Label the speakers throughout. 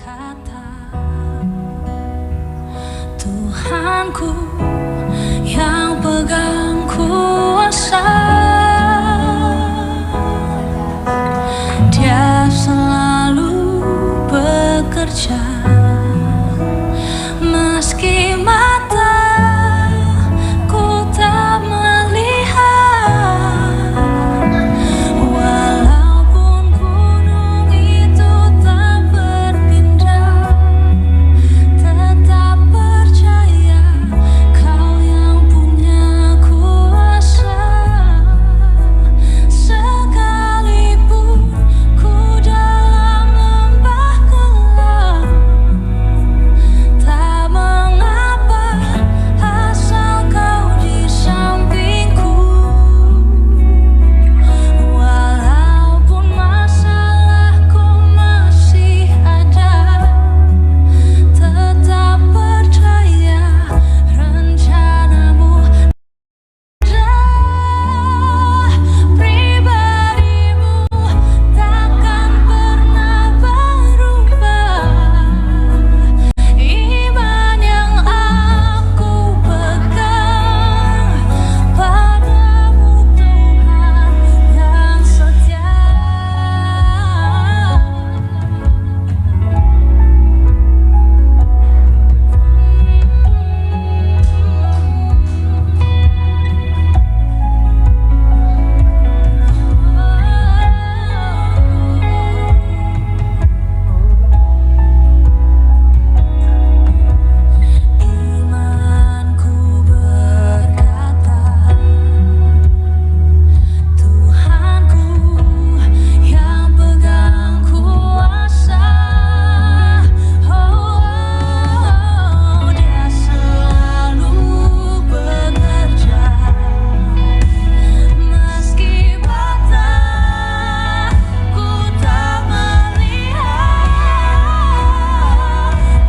Speaker 1: berkata, Tuhanku yang pegang kuasa, Dia selalu bekerja meski mataku tak melihat. Walaupun gunung itu tak berpindah, tetap percaya Kau yang punya kuasa. Sekalipun ku dalam lembah gelap, tak mengapa asal Kau di sampingku. Walaupun masalahku masih ada, tetap percaya rencanamu ada. Pribadimu takkan pernah berubah. Iman yang aku pegang padamu, Tuhan yang setia. Imanku berkata, Tuhanku yang pegang kuasa. Dia selalu bekerja meski mataku tak melihat.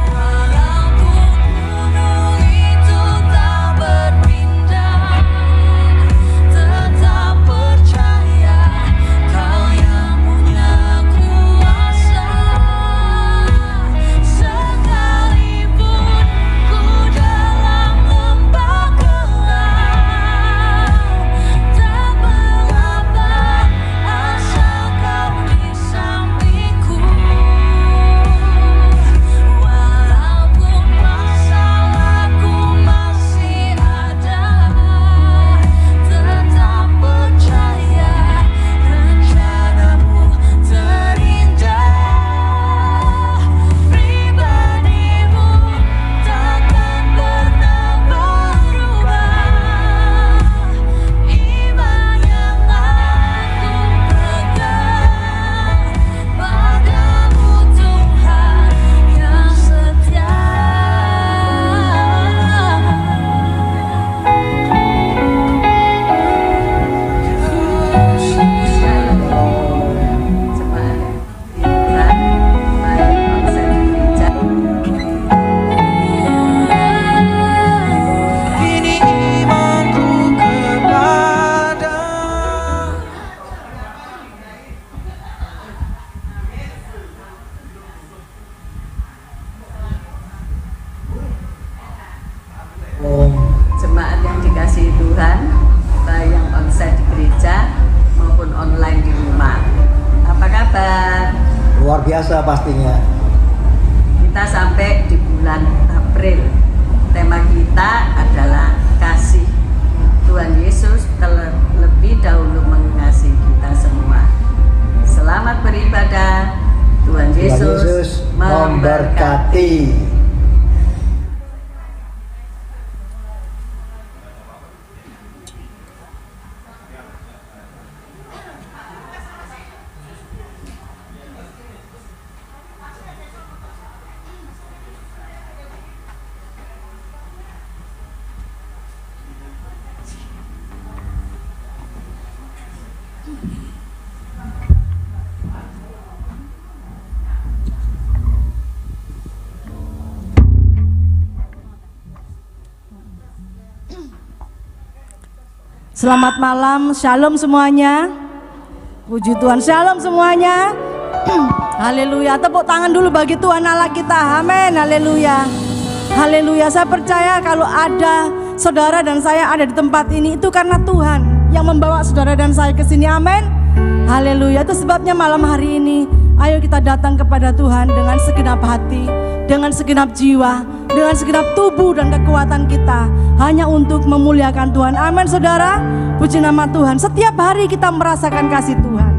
Speaker 1: Walaupun gunung itu tak berpindah, tetap percaya Kau yang punya kuasa. Sekalipun ku dalam lembah gelap, tak mengapa asal Kau di sampingku. Walaupun masalahku masih ada, tetap percaya rencanamu terindah. Pribadimu takkan pernah berubah. Iman yang aku pegang padamu, Tuhan yang setia.
Speaker 2: Ini imanku kepada
Speaker 3: Jemaat yang dikasihi Tuhan, baik yang onsite di gereja maupun online di rumah. Apa kabar?
Speaker 4: Luar biasa pastinya.
Speaker 3: Kita sampai di bulan April. Tema kita adalah kasih. Tuhan Yesus terlebih dahulu mengasihi kita semua. Selamat beribadah. Tuhan Yesus memberkati.
Speaker 5: Selamat malam, shalom semuanya. Puji Tuhan, shalom semuanya. Haleluya. Tepuk tangan dulu bagi Tuhan Allah kita. Amin. Haleluya. Haleluya. Saya percaya kalau ada saudara dan saya ada di tempat ini itu karena Tuhan yang membawa saudara dan saya ke sini. Amin. Haleluya. Itu sebabnya malam hari ini ayo kita datang kepada Tuhan dengan segenap hati, dengan segenap jiwa, dengan segenap tubuh dan kekuatan kita, hanya untuk memuliakan Tuhan. Amin saudara. Puji nama Tuhan. Setiap hari kita merasakan kasih Tuhan.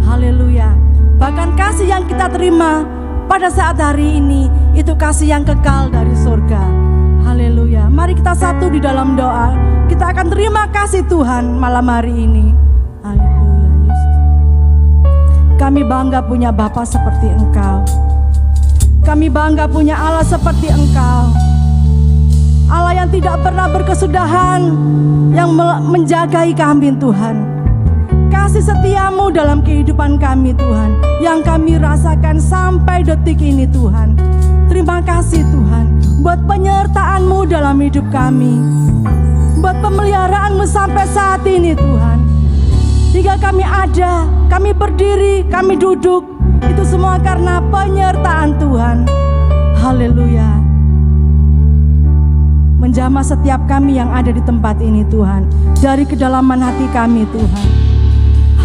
Speaker 5: Haleluya. Bahkan kasih yang kita terima pada saat hari ini itu kasih yang kekal dari surga. Haleluya. Mari kita satu di dalam doa. Kita akan terima kasih Tuhan malam hari ini. Haleluya Yesus. Kami bangga punya Bapa seperti Engkau. Kami bangga punya Allah seperti Engkau. Allah yang tidak pernah berkesudahan, yang menjagai kami Tuhan. Kasih setiamu dalam kehidupan kami Tuhan, yang kami rasakan sampai detik ini Tuhan. Terima kasih Tuhan buat penyertaan-Mu dalam hidup kami, buat pemeliharaan-Mu sampai saat ini Tuhan. Hingga kami ada, kami berdiri, kami duduk, itu semua karena penyertaan Tuhan. Haleluya. Menjamah setiap kami yang ada di tempat ini Tuhan, dari kedalaman hati kami Tuhan.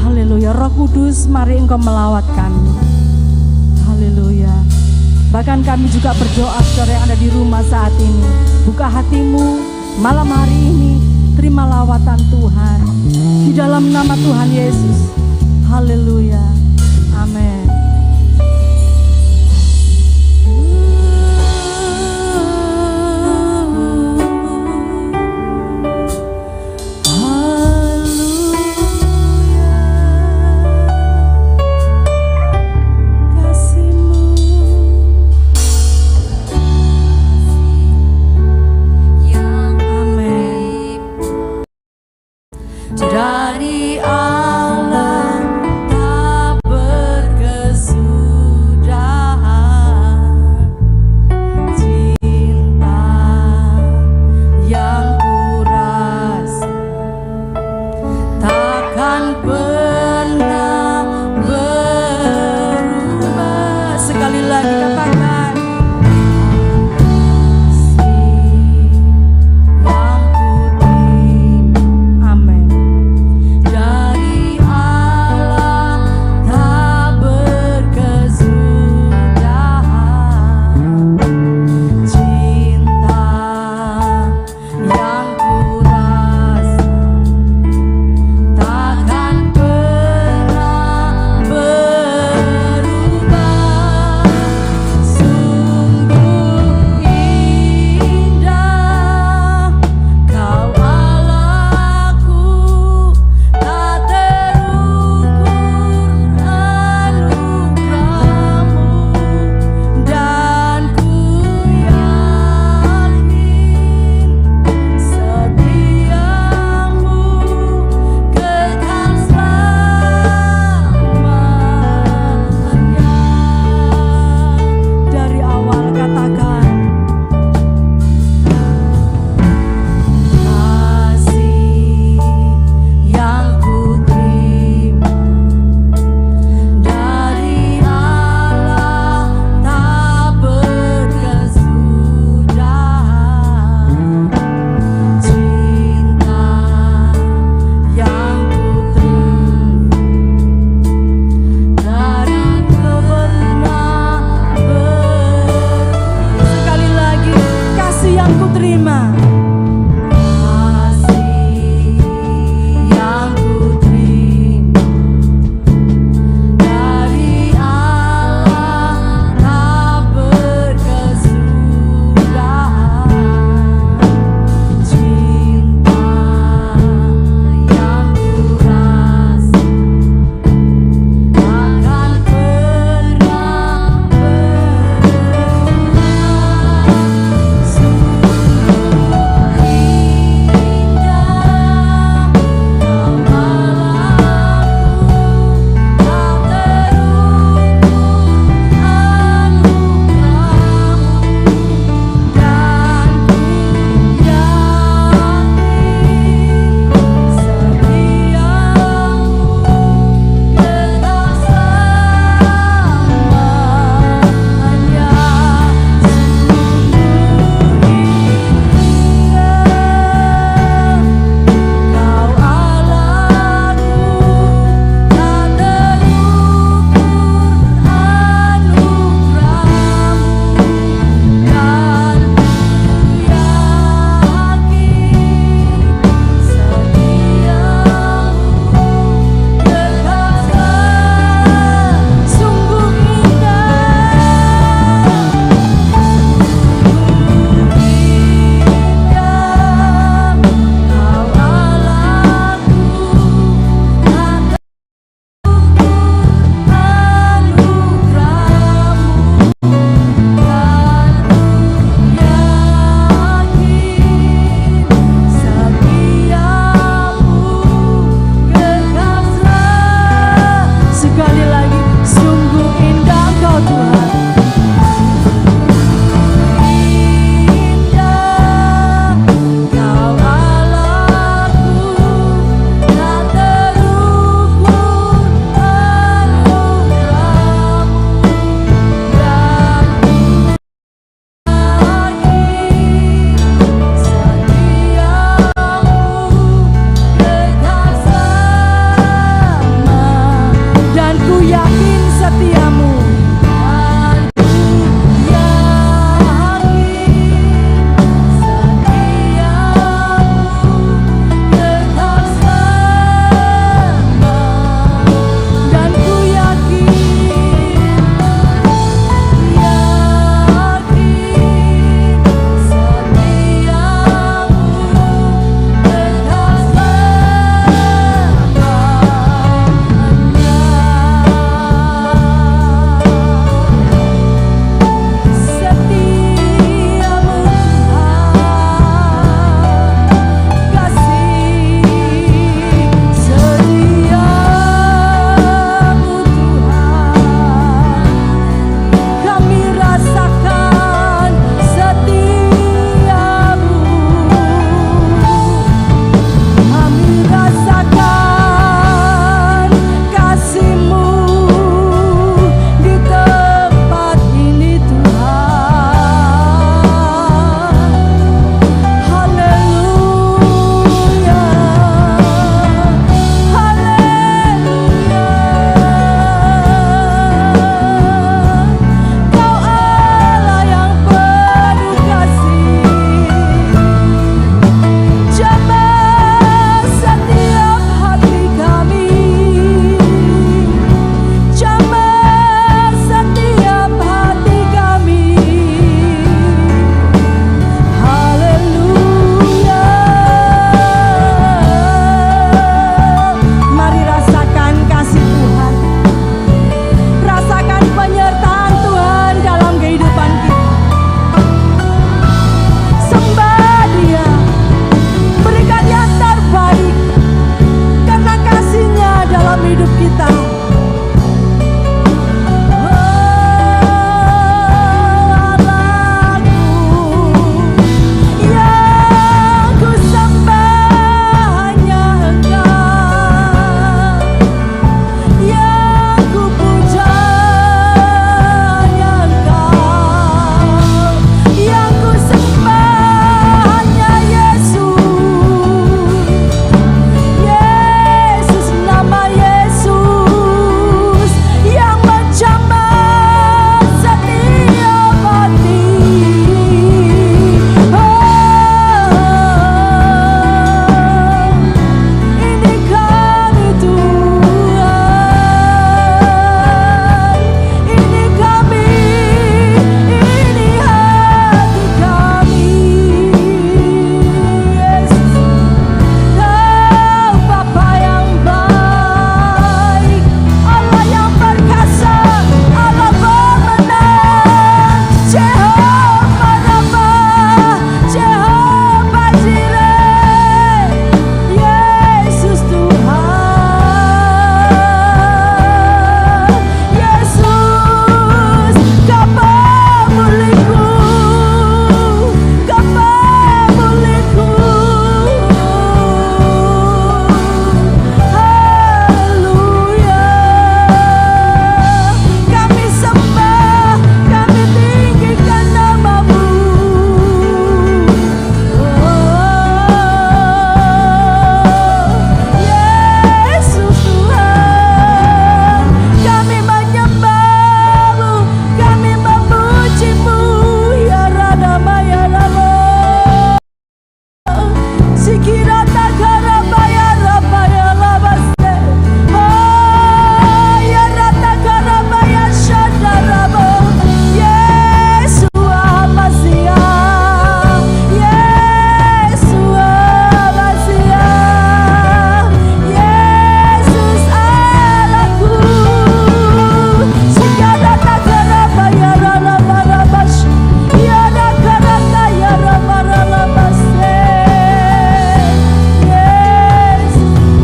Speaker 5: Haleluya. Roh Kudus, mari Engkau melawat kami. Haleluya. Bahkan kami juga berdoa saudara yang ada di rumah saat ini, buka hatimu malam hari ini, terima lawatan Tuhan di dalam nama Tuhan Yesus. Haleluya. Amin.
Speaker 1: Dari Allah tak bergerak.
Speaker 5: Sikirata karabaya rabaya labase. Oh ya rata karabaya shadarabo. Yeshua Masiah, Yeshua Masiah, Yesus Allahku. Sikirata karabaya rabarabash. Ya karata ya rabarabase. Yes,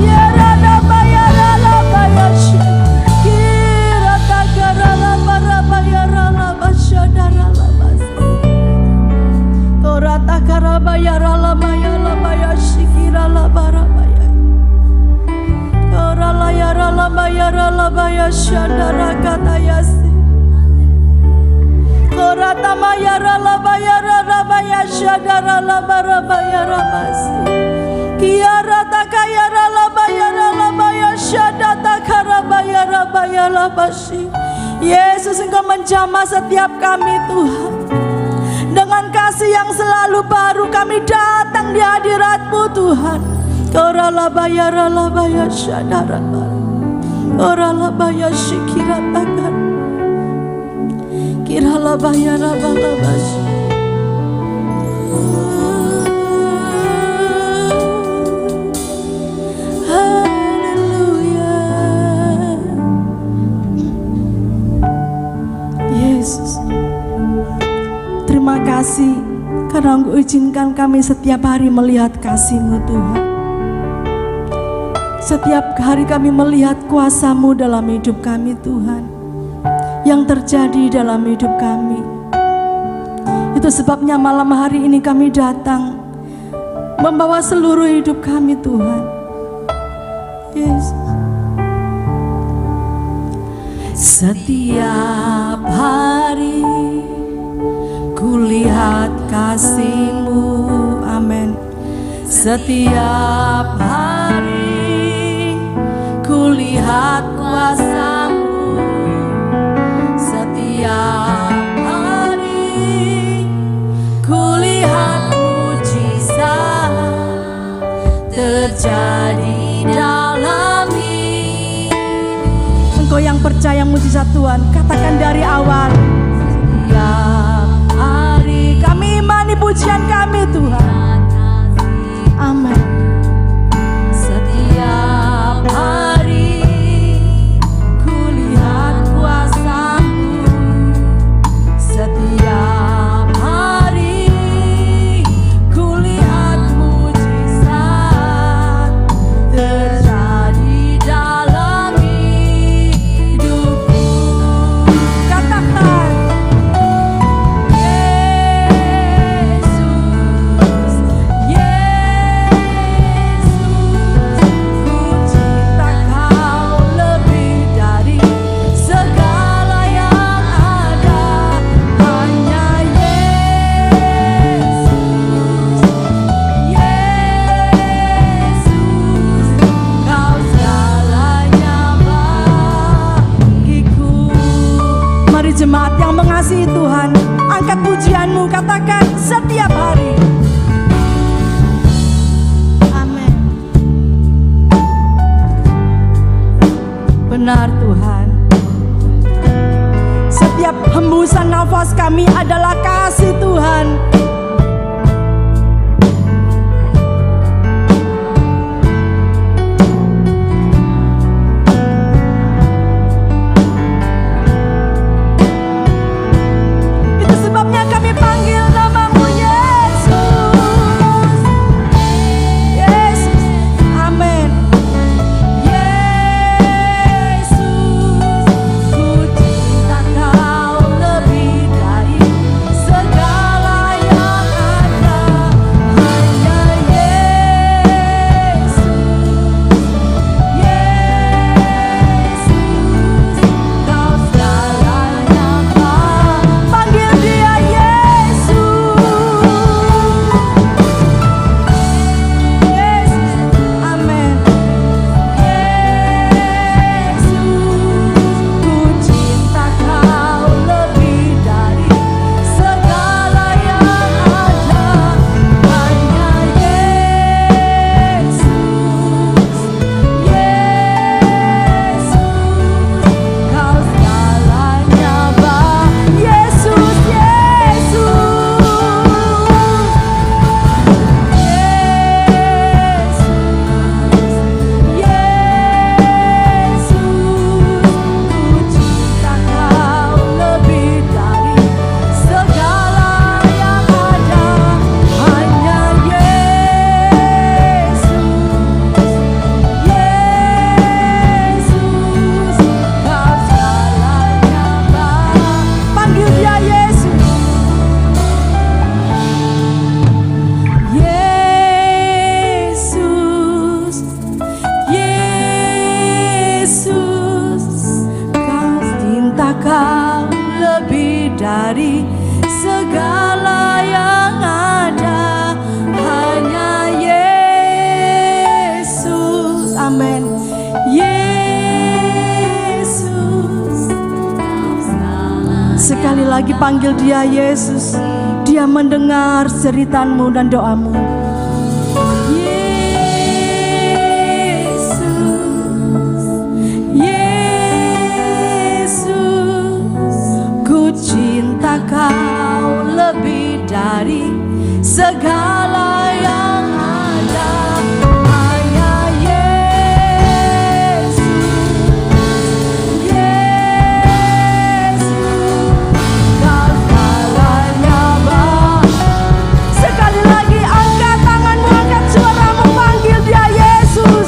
Speaker 5: ya rabaya rabayash. Kirata karabaya rabasha darabase. Torata karabaya rabaya rabaya shikira labarabaya. Koralaya rabaya rabaya shadarakatayasi. Korata maya rabaya rabaya shadaralabarabaya rabasi. Kiarata kaya rabaya rabaya shadata karabaya rabaya rabasi. Yesus, Engkau menjamah setiap kami Tuhan. Dengan kasih yang selalu baru kami datang di hadirat-Mu Tuhan. Koralabaya rabaya shadarabaya. Koralabaya shikiratakan. Kiralabaya rabalabash. Haleluya. Yesus, terima kasih karena Engkau izinkan kami setiap hari melihat kasih-Mu Tuhan. Setiap hari kami melihat kuasa-Mu dalam hidup kami Tuhan, yang terjadi dalam hidup kami. Itu sebabnya malam hari ini kami datang membawa seluruh hidup kami Tuhan. Yesus. Setiap hari kulihat kasih-Mu, amin. Setiap hari kulihat kuasa-Mu. Setiap hari kulihat mujizat terjadi dalam hidup. Engkau yang percaya mujizat Tuhan, katakan dari awal. Setiap hari kami imani pujian kami Tuhan. Amin. Setiap hari kulihat kuasa-Mu. Setiap hari kulihat mujizat terjadi dalam hidupku. Katakan jemaat yang mengasihi Tuhan, angkat pujianmu, katakan setiap hari. Amin. Benar Tuhan, setiap hembusan nafas kami adalah kasih Tuhan. Segala lagi panggil dia Yesus, dia mendengar jeritanmu dan doamu. Cinta kau lebih dari segala yang ada. Hanya Yesus, Yesus, kau segalanya, Bapa. Sekali lagi angkat tanganmu, angkat suaramu, panggil dia Yesus.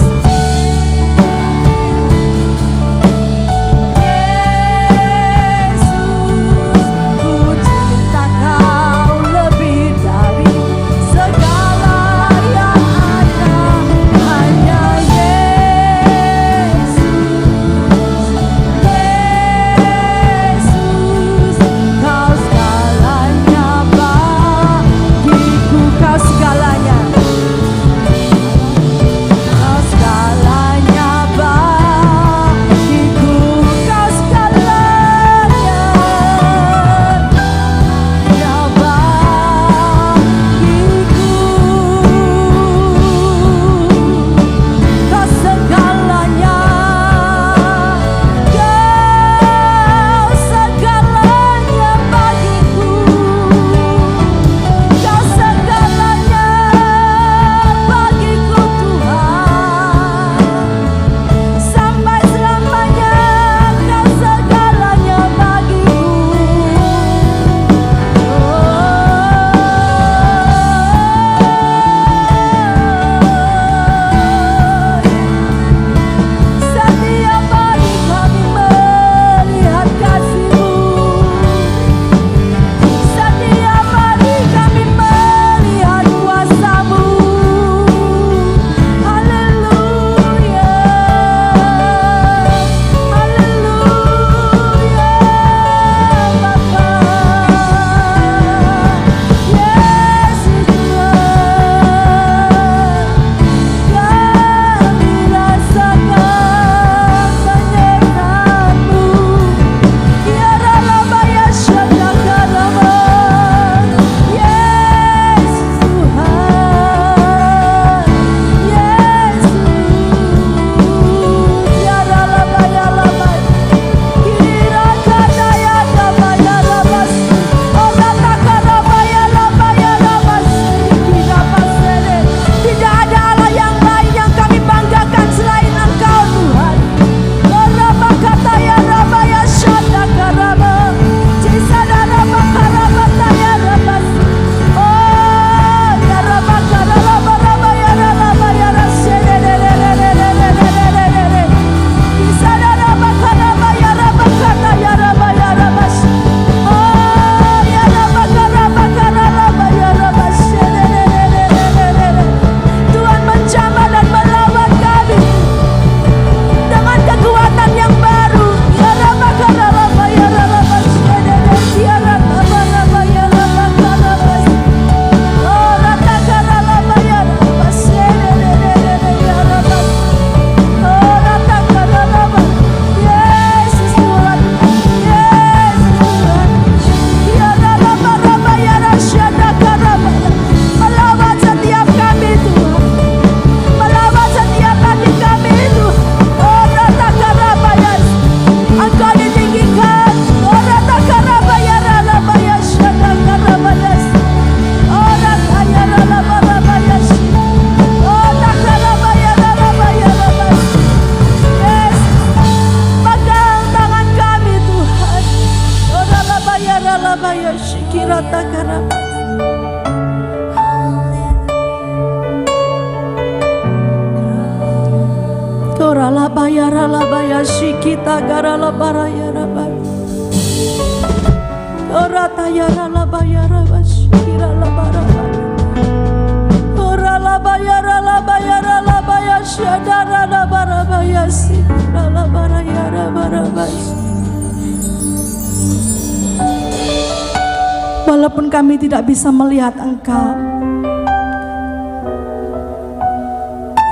Speaker 5: Walaupun kami tidak bisa melihat Engkau,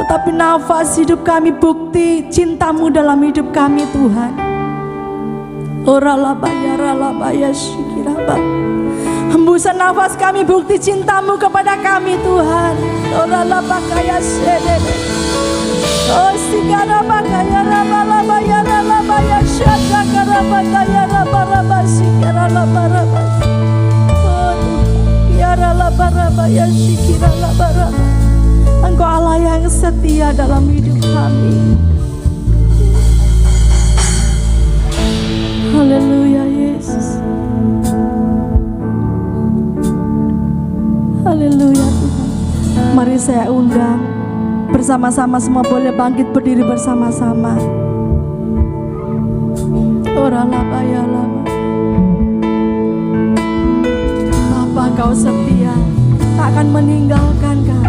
Speaker 5: tetapi nafas hidup kami bukti cinta-Mu dalam hidup kami, Tuhan. Oralabaya shikiraba. Hembusan nafas kami bukti cintamu kepada kami Tuhan. Oralabakaya sedede. Oh sikarabakaya rabalabaya ralabaya shadakarabakaya rabaraba sikaralabaraba. Oh Tuhan, ya ralabarabaya shikiralabaraba. Engkau Allah yang setia dalam hidup kami. Haleluya Yesus. Haleluya Tuhan. Mari saya undang bersama-sama semua boleh bangkit berdiri bersama-sama. Oralabaya laba. Bapa kau setia, tak akan meninggalkan kami.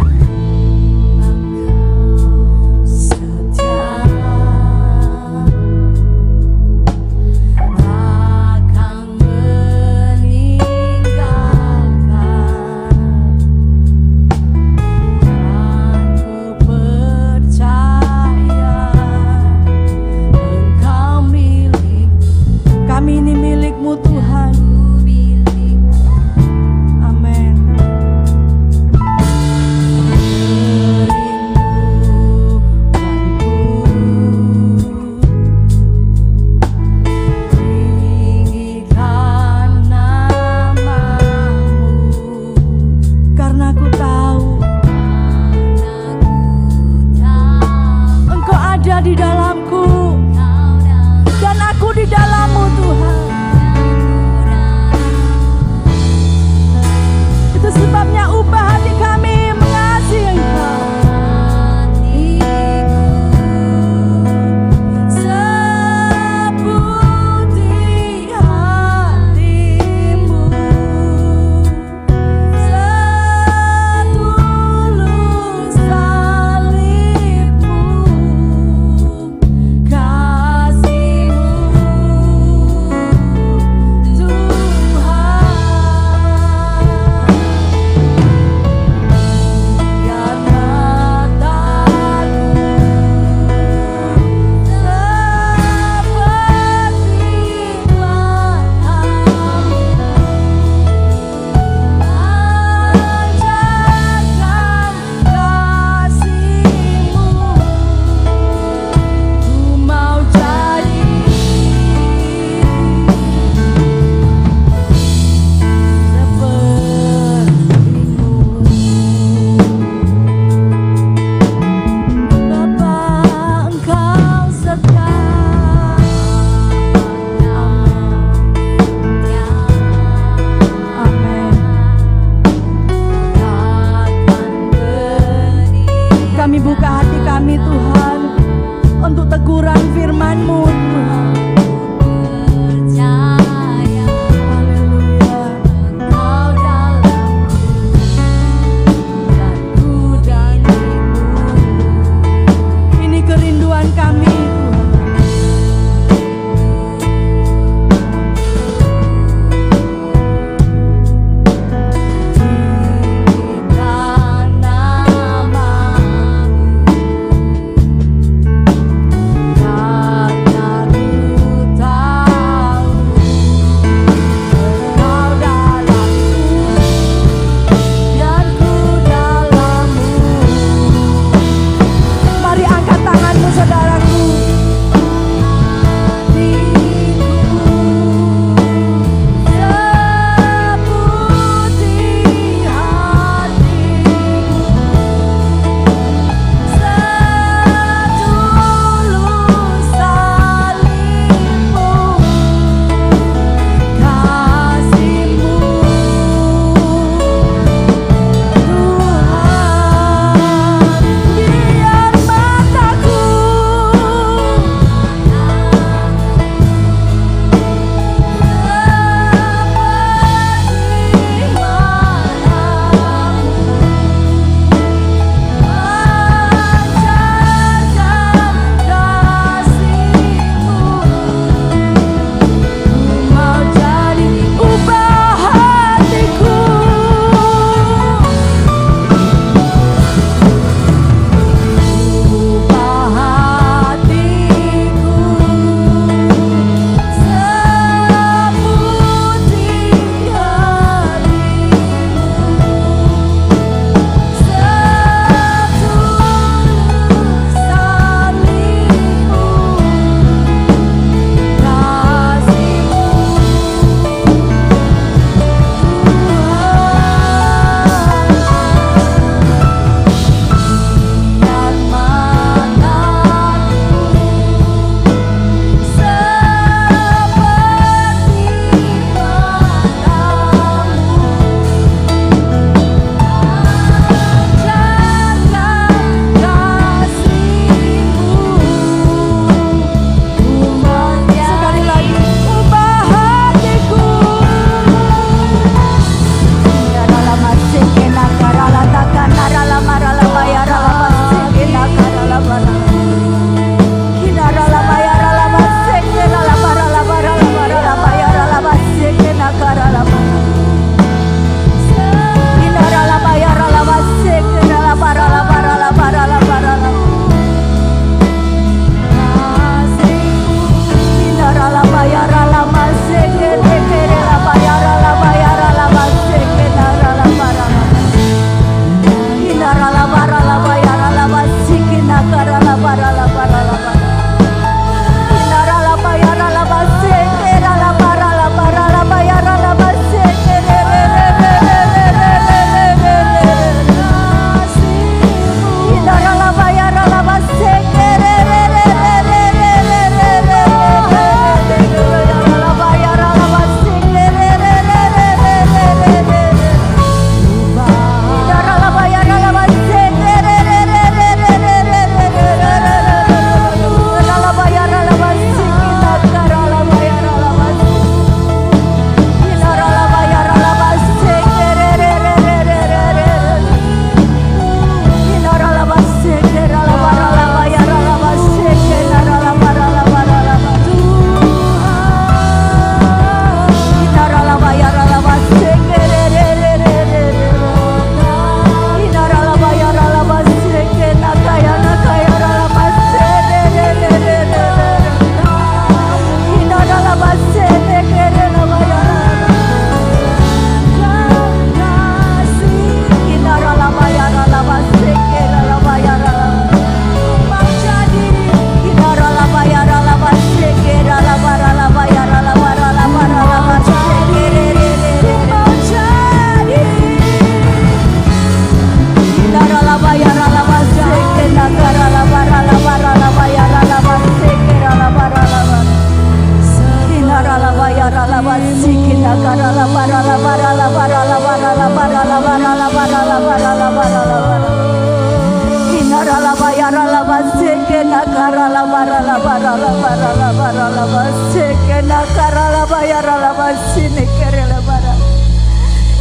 Speaker 5: bayara la baseke nakara la bara la bara la bara la bara la baseke nakara la bayara la basine kere la bara.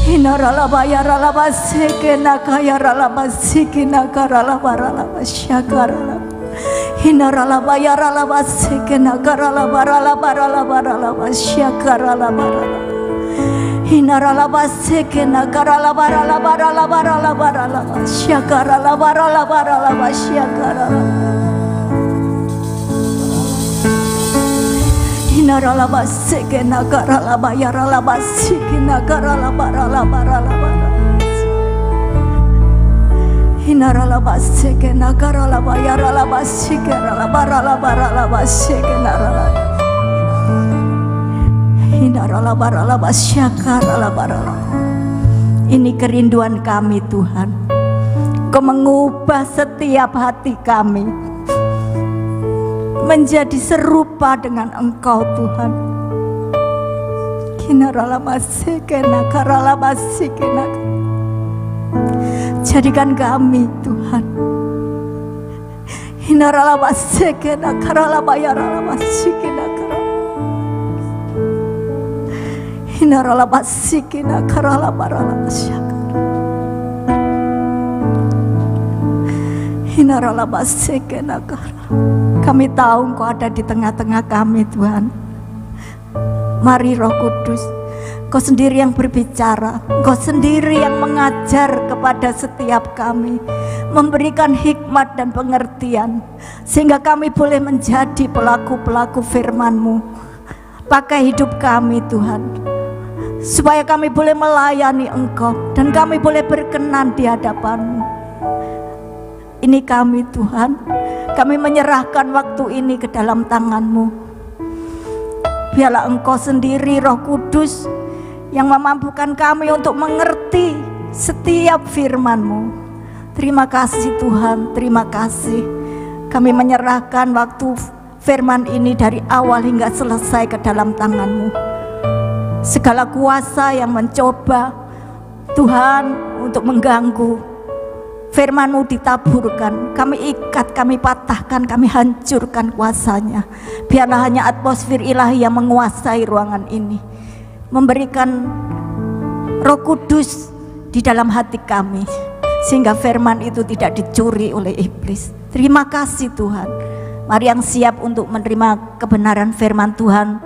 Speaker 5: Inara la bayara la baseke nakayara la basiki nakara la bara la basyakara la. Inara la bayara la baseke nakara la bara la bara la bara la basyakara la bara la. Inara la baseke nakara la bara la bara la bara la bara la basyakara la bara la bara la basyakara la. Inara la baseke nakara la bayara la basiki nakara la bara la bara la bara. Inara la baseke nakara la bayara la basiki la bara la bara la basiki nara la. Inara la bara la basyakara la bara la. Ini kerinduan kami Tuhan. Kau mengubah setiap hati kami menjadi serupa dengan Engkau Tuhan. Kinarala basike nakarala basike nak. Jadikan kami Tuhan. Hinarala basike nakarala bayarala basike nakarala. Hinarala basike nakarala barala basyaka. Hinarala basike nakarala. Kami tahu Engkau ada di tengah-tengah kami Tuhan. Mari Roh Kudus, Engkau sendiri yang berbicara, Engkau sendiri yang mengajar kepada setiap kami, memberikan hikmat dan pengertian, sehingga kami boleh menjadi pelaku-pelaku firman-Mu. Pakai hidup kami Tuhan, supaya kami boleh melayani Engkau dan kami boleh berkenan di hadapan-Mu. Ini kami Tuhan, kami menyerahkan waktu ini ke dalam tangan-Mu. Biarlah Engkau sendiri Roh Kudus yang memampukan kami untuk mengerti setiap firman-Mu. Terima kasih Tuhan, terima kasih. Kami menyerahkan waktu firman ini dari awal hingga selesai ke dalam tangan-Mu. Segala kuasa yang mencoba Tuhan untuk mengganggu firman-Mu ditaburkan, kami ikat, kami patahkan, kami hancurkan kuasanya. Biarlah hanya atmosfer ilahi yang menguasai ruangan ini, memberikan Roh Kudus di dalam hati kami, sehingga firman itu tidak dicuri oleh iblis. Terima kasih Tuhan. Mari yang siap untuk menerima kebenaran firman Tuhan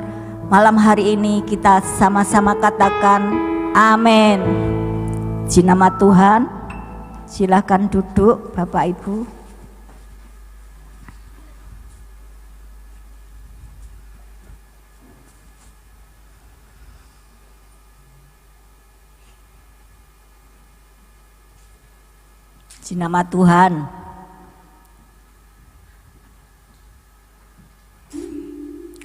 Speaker 5: malam hari ini, kita sama-sama katakan amin. Di nama Tuhan. Silakan duduk Bapak Ibu. Di nama Tuhan.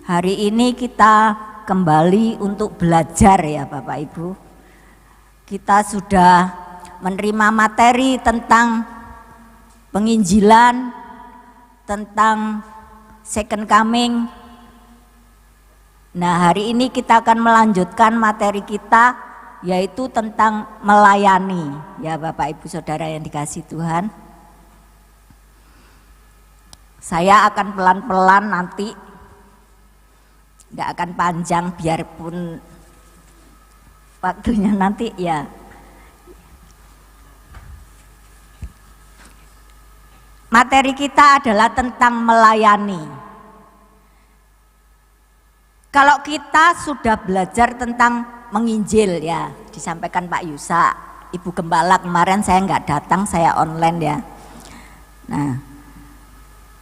Speaker 5: Hari ini kita kembali untuk belajar ya Bapak Ibu. Kita sudah menerima materi tentang penginjilan, tentang second coming. Nah, hari ini kita akan melanjutkan materi kita, yaitu tentang melayani. Ya Bapak Ibu Saudara yang dikasihi Tuhan, saya akan pelan-pelan nanti, tidak akan panjang biarpun waktunya nanti ya. Materi kita adalah tentang melayani. Kalau kita sudah belajar tentang menginjil ya, disampaikan Pak Yusa, Ibu Gembala kemarin saya nggak datang, saya online ya. Nah,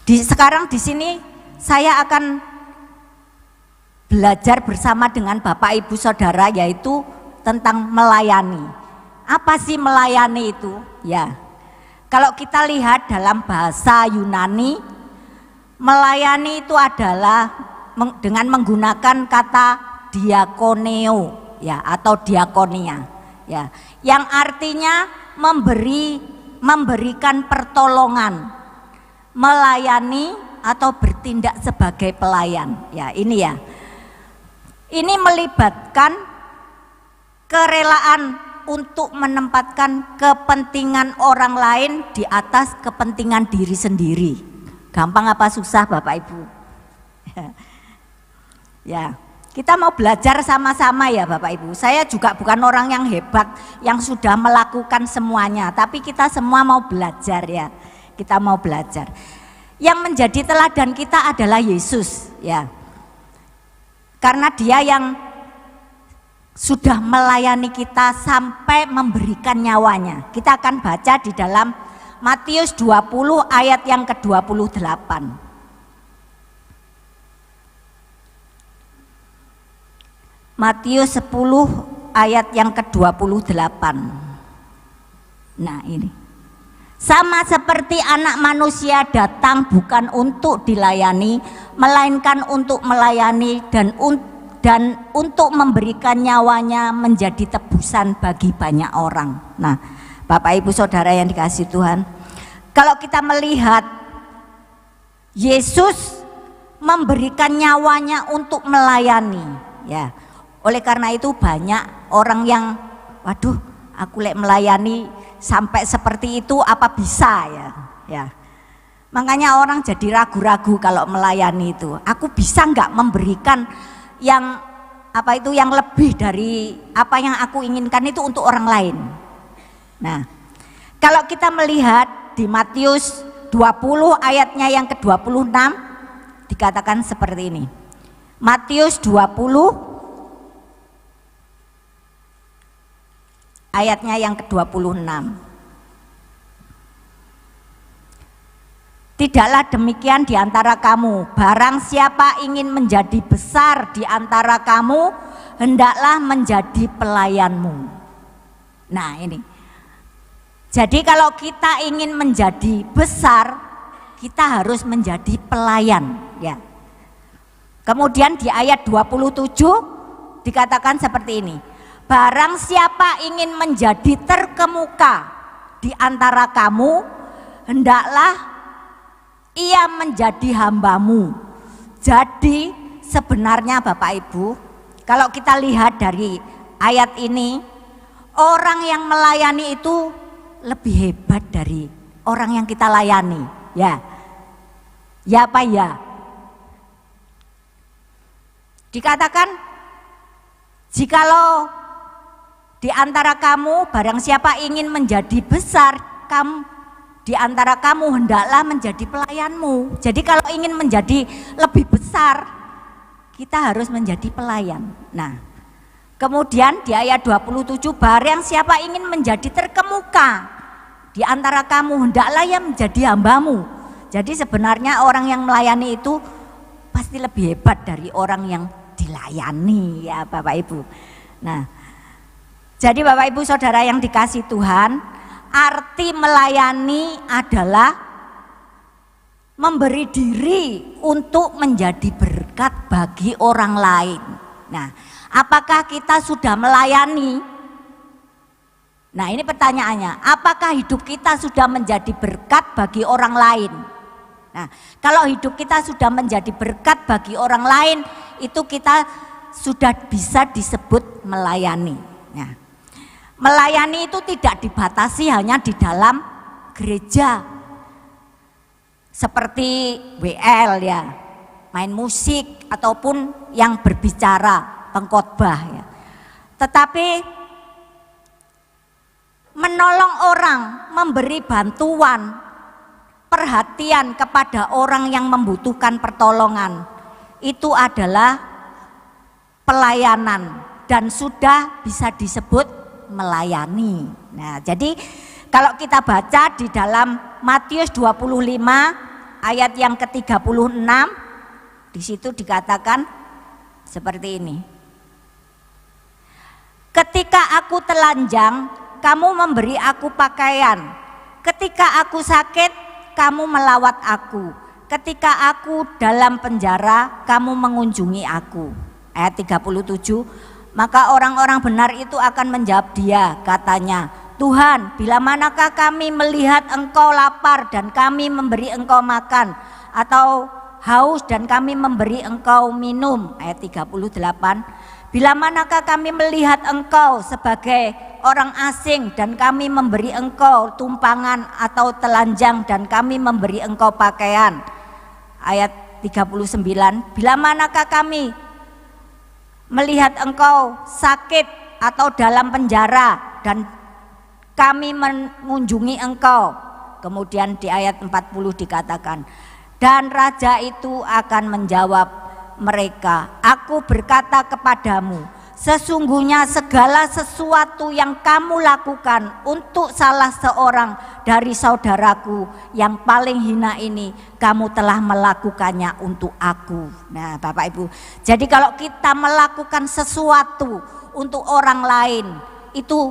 Speaker 5: sekarang di sini saya akan belajar bersama dengan Bapak Ibu Saudara, yaitu tentang melayani. Apa sih melayani itu? Ya. Kalau kita lihat dalam bahasa Yunani, melayani itu adalah dengan menggunakan kata diakoneo ya, atau diakonia ya, yang artinya memberikan pertolongan, melayani atau bertindak sebagai pelayan ya. Ini ya, ini melibatkan kerelaan
Speaker 6: untuk menempatkan kepentingan orang lain di atas kepentingan diri sendiri. Gampang apa susah Bapak Ibu? Ya, kita mau belajar sama-sama ya Bapak Ibu. Saya juga bukan orang yang hebat yang sudah melakukan semuanya, tapi kita semua mau belajar ya. Kita mau belajar. Yang menjadi teladan kita adalah Yesus ya. Karena Dia yang sudah melayani kita sampai memberikan nyawanya. Kita akan baca di dalam Matius 20 ayat yang ke-28. Matius 10 ayat yang ke-28. Nah ini. Sama seperti anak manusia datang bukan untuk dilayani, melainkan untuk melayani dan untuk memberikan nyawanya menjadi tebusan bagi banyak orang. Nah, Bapak Ibu Saudara yang dikasihi Tuhan, kalau kita melihat Yesus memberikan nyawanya untuk melayani, ya. Oleh karena itu banyak orang yang, waduh, aku lek melayani sampai seperti itu apa bisa ya? Ya. Makanya orang jadi ragu-ragu kalau melayani itu. Aku bisa nggak memberikan yang apa itu yang lebih dari apa yang aku inginkan itu untuk orang lain. Nah, kalau kita melihat di Matius 20 ayatnya yang ke-26 dikatakan seperti ini. Matius 20 ayatnya yang ke-26. Tidaklah demikian di antara kamu, barang siapa ingin menjadi besar di antara kamu, hendaklah menjadi pelayanmu. Nah ini, jadi kalau kita ingin menjadi besar, kita harus menjadi pelayan ya. Kemudian di ayat 27 dikatakan seperti ini, barang siapa ingin menjadi terkemuka di antara kamu, hendaklah ia menjadi hambamu. Jadi sebenarnya Bapak Ibu, kalau kita lihat dari ayat ini, orang yang melayani itu lebih hebat dari orang yang kita layani. Ya, ya apa ya? Dikatakan, jikalau di antara kamu barang siapa ingin menjadi besar, di antara kamu hendaklah menjadi pelayanmu. Jadi kalau ingin menjadi lebih besar, kita harus menjadi pelayan. Nah, kemudian di ayat 27, barang siapa ingin menjadi terkemuka di antara kamu, hendaklah ia menjadi hambamu. Jadi sebenarnya orang yang melayani itu pasti lebih hebat dari orang yang dilayani ya Bapak Ibu. Nah, jadi Bapak Ibu Saudara yang dikasihi Tuhan, arti melayani adalah memberi diri untuk menjadi berkat bagi orang lain. Nah, apakah kita sudah melayani? Nah, ini pertanyaannya, apakah hidup kita sudah menjadi berkat bagi orang lain? Nah, kalau hidup kita sudah menjadi berkat bagi orang lain, itu kita sudah bisa disebut melayani. Nah, melayani itu tidak dibatasi hanya di dalam gereja seperti WL ya, main musik ataupun yang berbicara, pengkhotbah ya. Tetapi menolong orang, memberi bantuan, perhatian kepada orang yang membutuhkan pertolongan, itu adalah pelayanan dan sudah bisa disebut melayani. Nah, jadi kalau kita baca di dalam Matius 25 ayat yang ke-36, di situ dikatakan seperti ini. Ketika aku telanjang, kamu memberi aku pakaian. Ketika aku sakit, kamu melawat aku. Ketika aku dalam penjara, kamu mengunjungi aku. Ayat 37. Maka orang-orang benar itu akan menjawab dia, katanya, Tuhan, bila manakah kami melihat engkau lapar dan kami memberi engkau makan, atau haus dan kami memberi engkau minum. Ayat 38. Bila manakah kami melihat engkau sebagai orang asing dan kami memberi engkau tumpangan atau telanjang dan kami memberi engkau pakaian. Ayat 39, bila manakah kami melihat engkau sakit atau dalam penjara dan kami mengunjungi engkau. Kemudian di ayat 40 dikatakan, dan raja itu akan menjawab mereka, aku berkata kepadamu, sesungguhnya segala sesuatu yang kamu lakukan untuk salah seorang dari saudaraku yang paling hina ini, kamu telah melakukannya untuk aku. Nah Bapak Ibu, jadi kalau kita melakukan sesuatu untuk orang lain, itu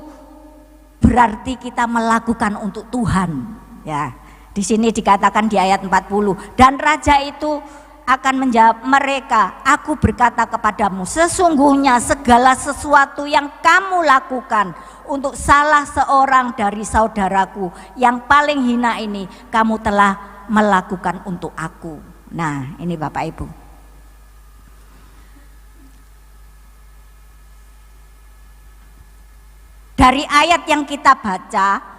Speaker 6: berarti kita melakukan untuk Tuhan. Ya, di sini dikatakan di ayat 40, dan raja itu akan menjawab mereka, aku berkata kepadamu, sesungguhnya segala sesuatu yang kamu lakukan untuk salah seorang dari saudaraku yang paling hina ini, kamu telah melakukan untuk aku. Nah ini Bapak Ibu, dari ayat yang kita baca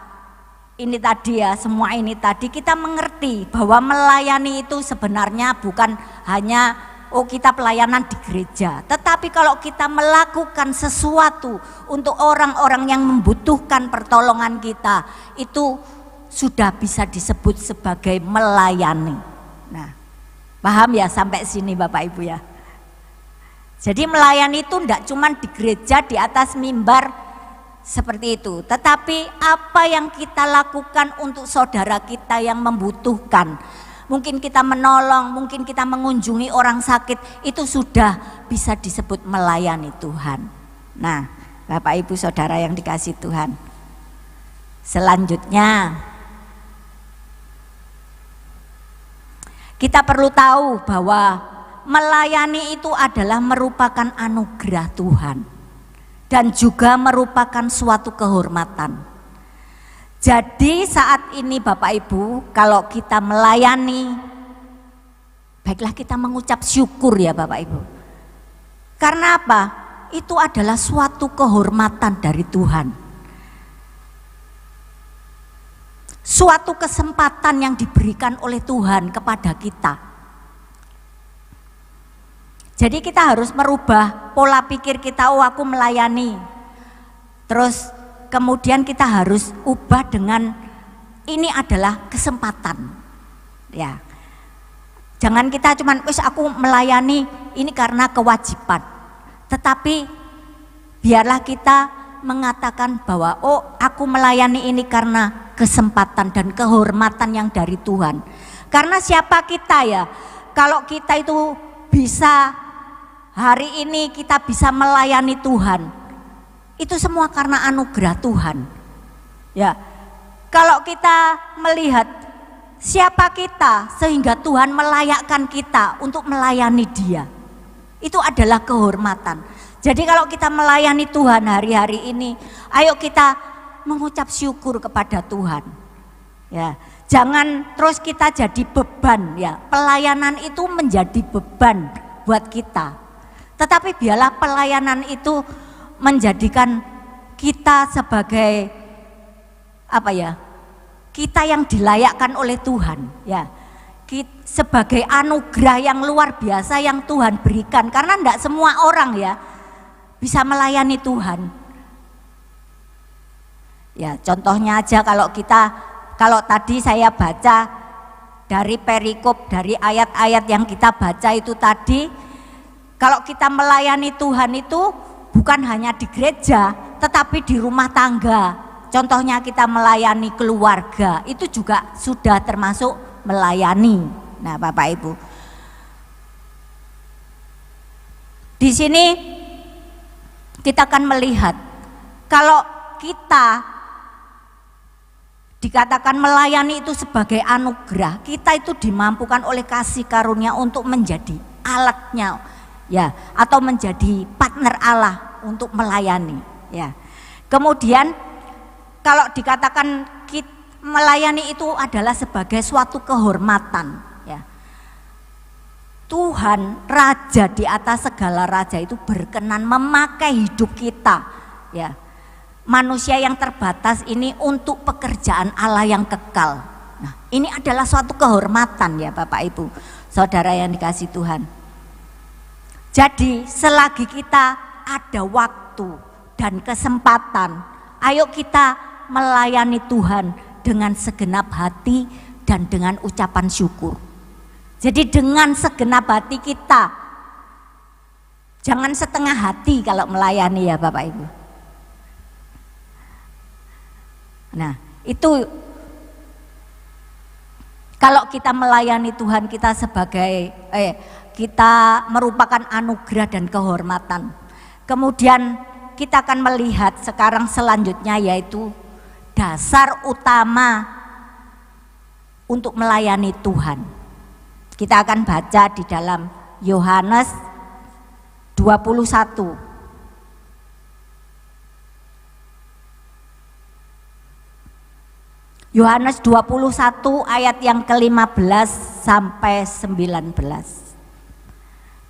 Speaker 6: ini tadi ya, semua ini tadi kita mengerti bahwa melayani itu sebenarnya bukan hanya kita pelayanan di gereja, tetapi kalau kita melakukan sesuatu untuk orang-orang yang membutuhkan pertolongan kita, itu sudah bisa disebut sebagai melayani. Nah, paham ya sampai sini Bapak Ibu ya. Jadi melayani itu tidak cuma di gereja di atas mimbar seperti itu, tetapi apa yang kita lakukan untuk saudara kita yang membutuhkan, mungkin kita menolong, mungkin kita mengunjungi orang sakit, itu sudah bisa disebut melayani Tuhan. Nah Bapak Ibu Saudara yang dikasihi Tuhan, selanjutnya kita perlu tahu bahwa melayani itu adalah merupakan anugerah Tuhan dan juga merupakan suatu kehormatan. Jadi saat ini Bapak Ibu, kalau kita melayani, baiklah kita mengucap syukur ya Bapak Ibu. Karena apa? Itu adalah suatu kehormatan dari Tuhan. Suatu kesempatan yang diberikan oleh Tuhan kepada kita. Jadi kita harus merubah pola pikir kita, aku melayani. Terus kemudian kita harus ubah dengan ini adalah kesempatan. Ya. Jangan kita cuman aku melayani ini karena kewajiban. Tetapi biarlah kita mengatakan bahwa aku melayani ini karena kesempatan dan kehormatan yang dari Tuhan. Karena siapa kita ya? Kalau kita itu bisa hari ini kita bisa melayani Tuhan, itu semua karena anugerah Tuhan. Ya, kalau kita melihat siapa kita sehingga Tuhan melayakkan kita untuk melayani Dia, itu adalah kehormatan. Jadi kalau kita melayani Tuhan hari-hari ini, ayo kita mengucap syukur kepada Tuhan. Ya, jangan terus kita jadi beban ya. Pelayanan itu menjadi beban buat kita. Tetapi biarlah pelayanan itu menjadikan kita sebagai kita yang dilayakkan oleh Tuhan ya. Sebagai anugerah yang luar biasa yang Tuhan berikan, karena tidak semua orang ya bisa melayani Tuhan. Ya, contohnya aja kalau tadi saya baca dari perikop, dari ayat-ayat yang kita baca itu tadi, kalau kita melayani Tuhan itu bukan hanya di gereja, tetapi di rumah tangga. Contohnya kita melayani keluarga, itu juga sudah termasuk melayani. Nah, Bapak Ibu, di sini kita akan melihat kalau kita dikatakan melayani itu sebagai anugerah, kita itu dimampukan oleh kasih karunia untuk menjadi alatnya ya, atau menjadi partner Allah untuk melayani ya. Kemudian kalau dikatakan kita melayani itu adalah sebagai suatu kehormatan ya. Tuhan Raja di atas segala raja itu berkenan memakai hidup kita, ya, manusia yang terbatas ini untuk pekerjaan Allah yang kekal. Nah, ini adalah suatu kehormatan ya Bapak Ibu, saudara yang dikasihi Tuhan. Jadi selagi kita ada waktu dan kesempatan, ayo kita melayani Tuhan dengan segenap hati dan dengan ucapan syukur. Jadi dengan segenap hati kita, jangan setengah hati kalau melayani ya Bapak Ibu. Nah itu kalau kita melayani Tuhan kita sebagai kita merupakan anugerah dan kehormatan. Kemudian kita akan melihat sekarang selanjutnya yaitu dasar utama untuk melayani Tuhan. Kita akan baca di dalam Yohanes 21. Yohanes 21 ayat yang ke-15 sampai 19.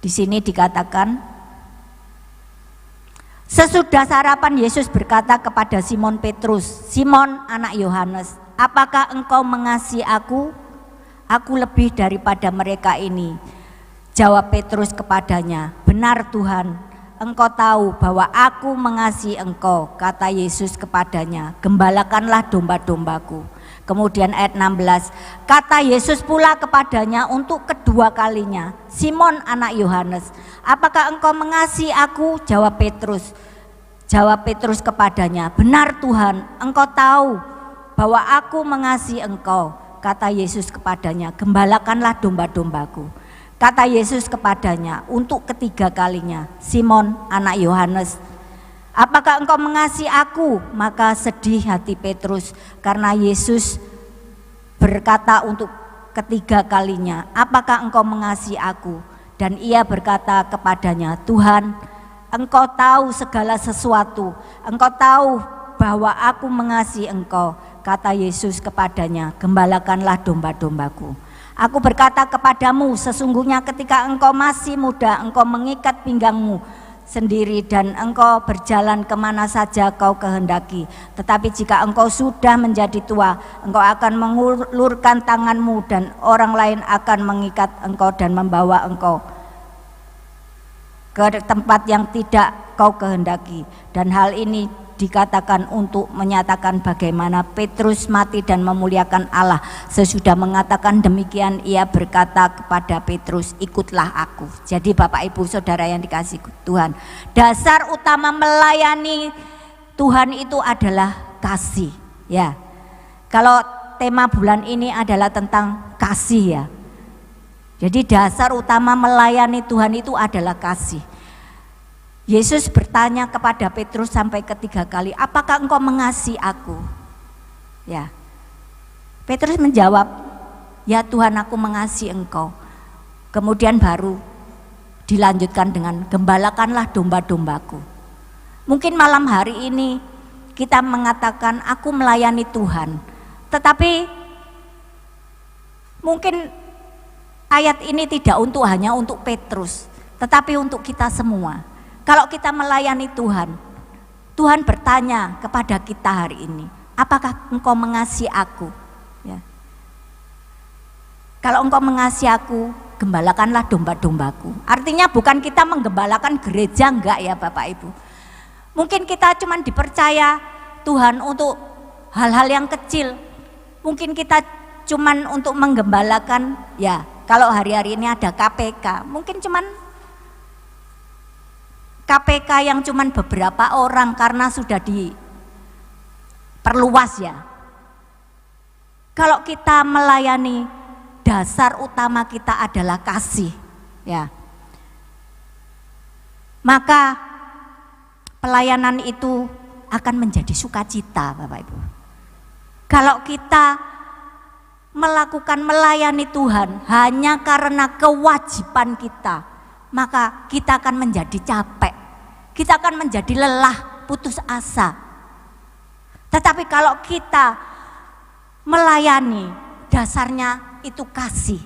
Speaker 6: Di sini dikatakan, sesudah sarapan Yesus berkata kepada Simon Petrus, "Simon anak Yohanes, apakah engkau mengasihi aku? Aku lebih daripada mereka ini." Jawab Petrus kepadanya, "Benar Tuhan, engkau tahu bahwa aku mengasihi engkau." Kata Yesus kepadanya, "Gembalakanlah domba-dombaku." Kemudian ayat 16, kata Yesus pula kepadanya untuk kedua kalinya, "Simon anak Yohanes, apakah engkau mengasihi aku?" Jawab Petrus kepadanya, "Benar Tuhan, engkau tahu bahwa aku mengasihi engkau." Kata Yesus kepadanya, "Gembalakanlah domba-dombaku." Kata Yesus kepadanya untuk ketiga kalinya, "Simon anak Yohanes, apakah engkau mengasihi aku?" Maka sedih hati Petrus karena Yesus berkata untuk ketiga kalinya, "Apakah engkau mengasihi aku?" Dan ia berkata kepadanya, "Tuhan, engkau tahu segala sesuatu, engkau tahu bahwa aku mengasihi engkau." Kata Yesus kepadanya, "Gembalakanlah domba-dombaku. Aku berkata kepadamu, sesungguhnya ketika engkau masih muda, engkau mengikat pinggangmu sendiri dan engkau berjalan kemana saja kau kehendaki. Tetapi jika engkau sudah menjadi tua, engkau akan mengulurkan tanganmu dan orang lain akan mengikat engkau dan membawa engkau ke tempat yang tidak kau kehendaki." Dan hal ini dikatakan untuk menyatakan bagaimana Petrus mati dan memuliakan Allah. Sesudah mengatakan demikian, ia berkata kepada Petrus, "Ikutlah aku." Jadi Bapak Ibu Saudara yang dikasihi Tuhan, dasar utama melayani Tuhan itu adalah kasih, ya. Kalau tema bulan ini adalah tentang kasih, ya. Jadi dasar utama melayani Tuhan itu adalah kasih. Yesus bertanya kepada Petrus sampai ketiga kali, "Apakah engkau mengasihi aku?" Ya. Petrus menjawab, "Ya Tuhan, aku mengasihi engkau." Kemudian baru dilanjutkan dengan, "Gembalakanlah domba-dombaku." Mungkin malam hari ini kita mengatakan aku melayani Tuhan, tetapi mungkin ayat ini tidak hanya untuk Petrus, tetapi untuk kita semua. Kalau kita melayani Tuhan, Tuhan bertanya kepada kita hari ini, "Apakah engkau mengasihi aku?" Ya. Kalau engkau mengasihi aku, gembalakanlah domba-dombaku. Artinya bukan kita menggembalakan gereja, enggak ya Bapak Ibu. Mungkin kita cuma dipercaya Tuhan untuk hal-hal yang kecil. Mungkin kita cuma untuk menggembalakan, ya kalau hari-hari ini ada KPK, mungkin cuman KPK yang cuman beberapa orang karena sudah diperluas, ya. Kalau kita melayani, dasar utama kita adalah kasih, ya. Maka pelayanan itu akan menjadi sukacita, Bapak Ibu. Kalau kita melakukan melayani Tuhan hanya karena kewajiban kita, maka kita akan menjadi capek, kita akan menjadi lelah, putus asa. Tetapi kalau kita melayani, dasarnya itu kasih.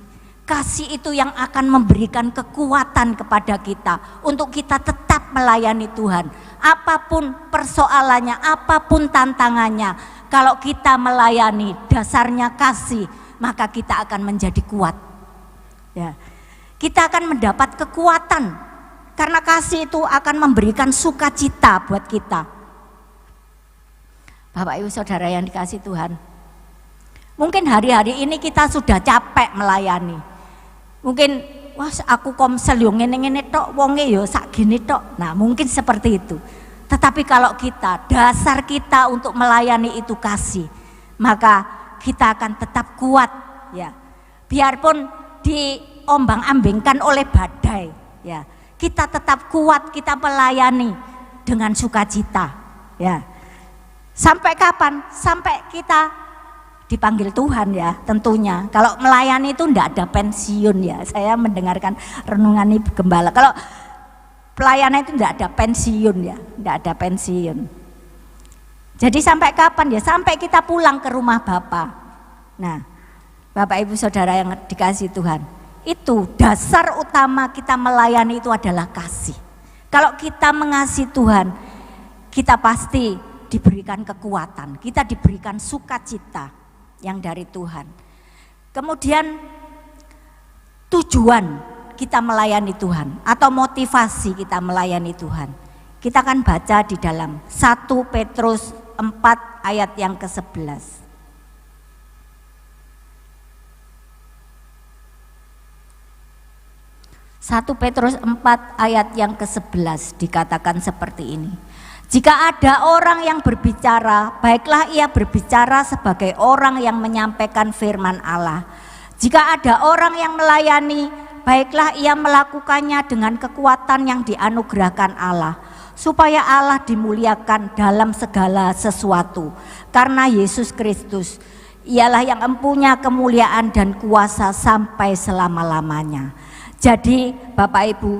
Speaker 6: Kasih itu yang akan memberikan kekuatan kepada kita untuk kita tetap melayani Tuhan. Apapun persoalannya, apapun tantangannya, kalau kita melayani dasarnya kasih, maka kita akan menjadi kuat. Ya. Kita akan mendapat kekuatan karena kasih itu akan memberikan sukacita buat kita. Bapak Ibu Saudara yang dikasihi Tuhan, mungkin hari-hari ini kita sudah capek melayani. Mungkin wah aku komsel yo ngene-ngene tok, wonge yo sak gini tok. Nah, mungkin seperti itu. Tetapi kalau kita, dasar kita untuk melayani itu kasih, maka kita akan tetap kuat ya. Biarpun diombang-ambingkan oleh badai ya. Kita tetap kuat, kita melayani dengan sukacita ya. Sampai kapan? Sampai kita dipanggil Tuhan ya tentunya. Kalau melayani itu enggak ada pensiun ya. Saya mendengarkan renungan Ibu Gembala. Kalau pelayanan itu enggak ada pensiun ya, enggak ada pensiun. Jadi sampai kapan ya? Sampai kita pulang ke rumah Bapa. Nah, Bapak Ibu Saudara yang dikasihi Tuhan, itu dasar utama kita melayani itu adalah kasih. Kalau kita mengasihi Tuhan, kita pasti diberikan kekuatan, kita diberikan sukacita yang dari Tuhan. Kemudian tujuan kita melayani Tuhan atau motivasi kita melayani Tuhan, kita akan baca di dalam 1 Petrus 4 ayat yang ke-11. 1 Petrus 4 ayat yang ke-11 dikatakan seperti ini. Jika ada orang yang berbicara, baiklah ia berbicara sebagai orang yang menyampaikan firman Allah. Jika ada orang yang melayani, baiklah ia melakukannya dengan kekuatan yang dianugerahkan Allah, supaya Allah dimuliakan dalam segala sesuatu. Karena Yesus Kristus, ialah yang empunya kemuliaan dan kuasa sampai selama-lamanya. Jadi Bapak Ibu,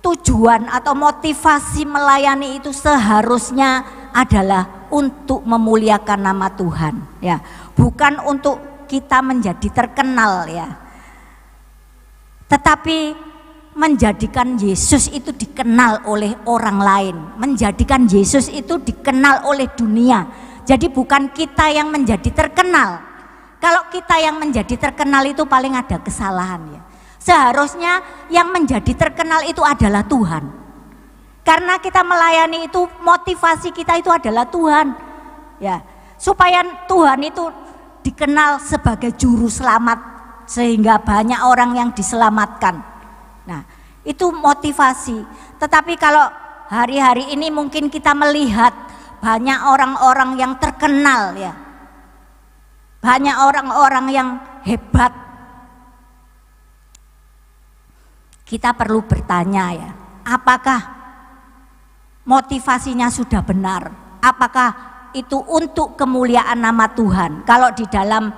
Speaker 6: tujuan atau motivasi melayani itu seharusnya adalah untuk memuliakan nama Tuhan ya, bukan untuk kita menjadi terkenal ya, tetapi menjadikan Yesus itu dikenal oleh orang lain, menjadikan Yesus itu dikenal oleh dunia. Jadi bukan kita yang menjadi terkenal. Kalau kita yang menjadi terkenal itu paling ada kesalahan ya. Seharusnya yang menjadi terkenal itu adalah Tuhan. Karena kita melayani itu motivasi kita itu adalah Tuhan. Ya, supaya Tuhan itu dikenal sebagai juru selamat sehingga banyak orang yang diselamatkan. Nah, itu motivasi. Tetapi kalau hari-hari ini mungkin kita melihat banyak orang-orang yang terkenal ya. Banyak orang-orang yang hebat. Kita perlu bertanya ya, apakah motivasinya sudah benar? Apakah itu untuk kemuliaan nama Tuhan? Kalau di dalam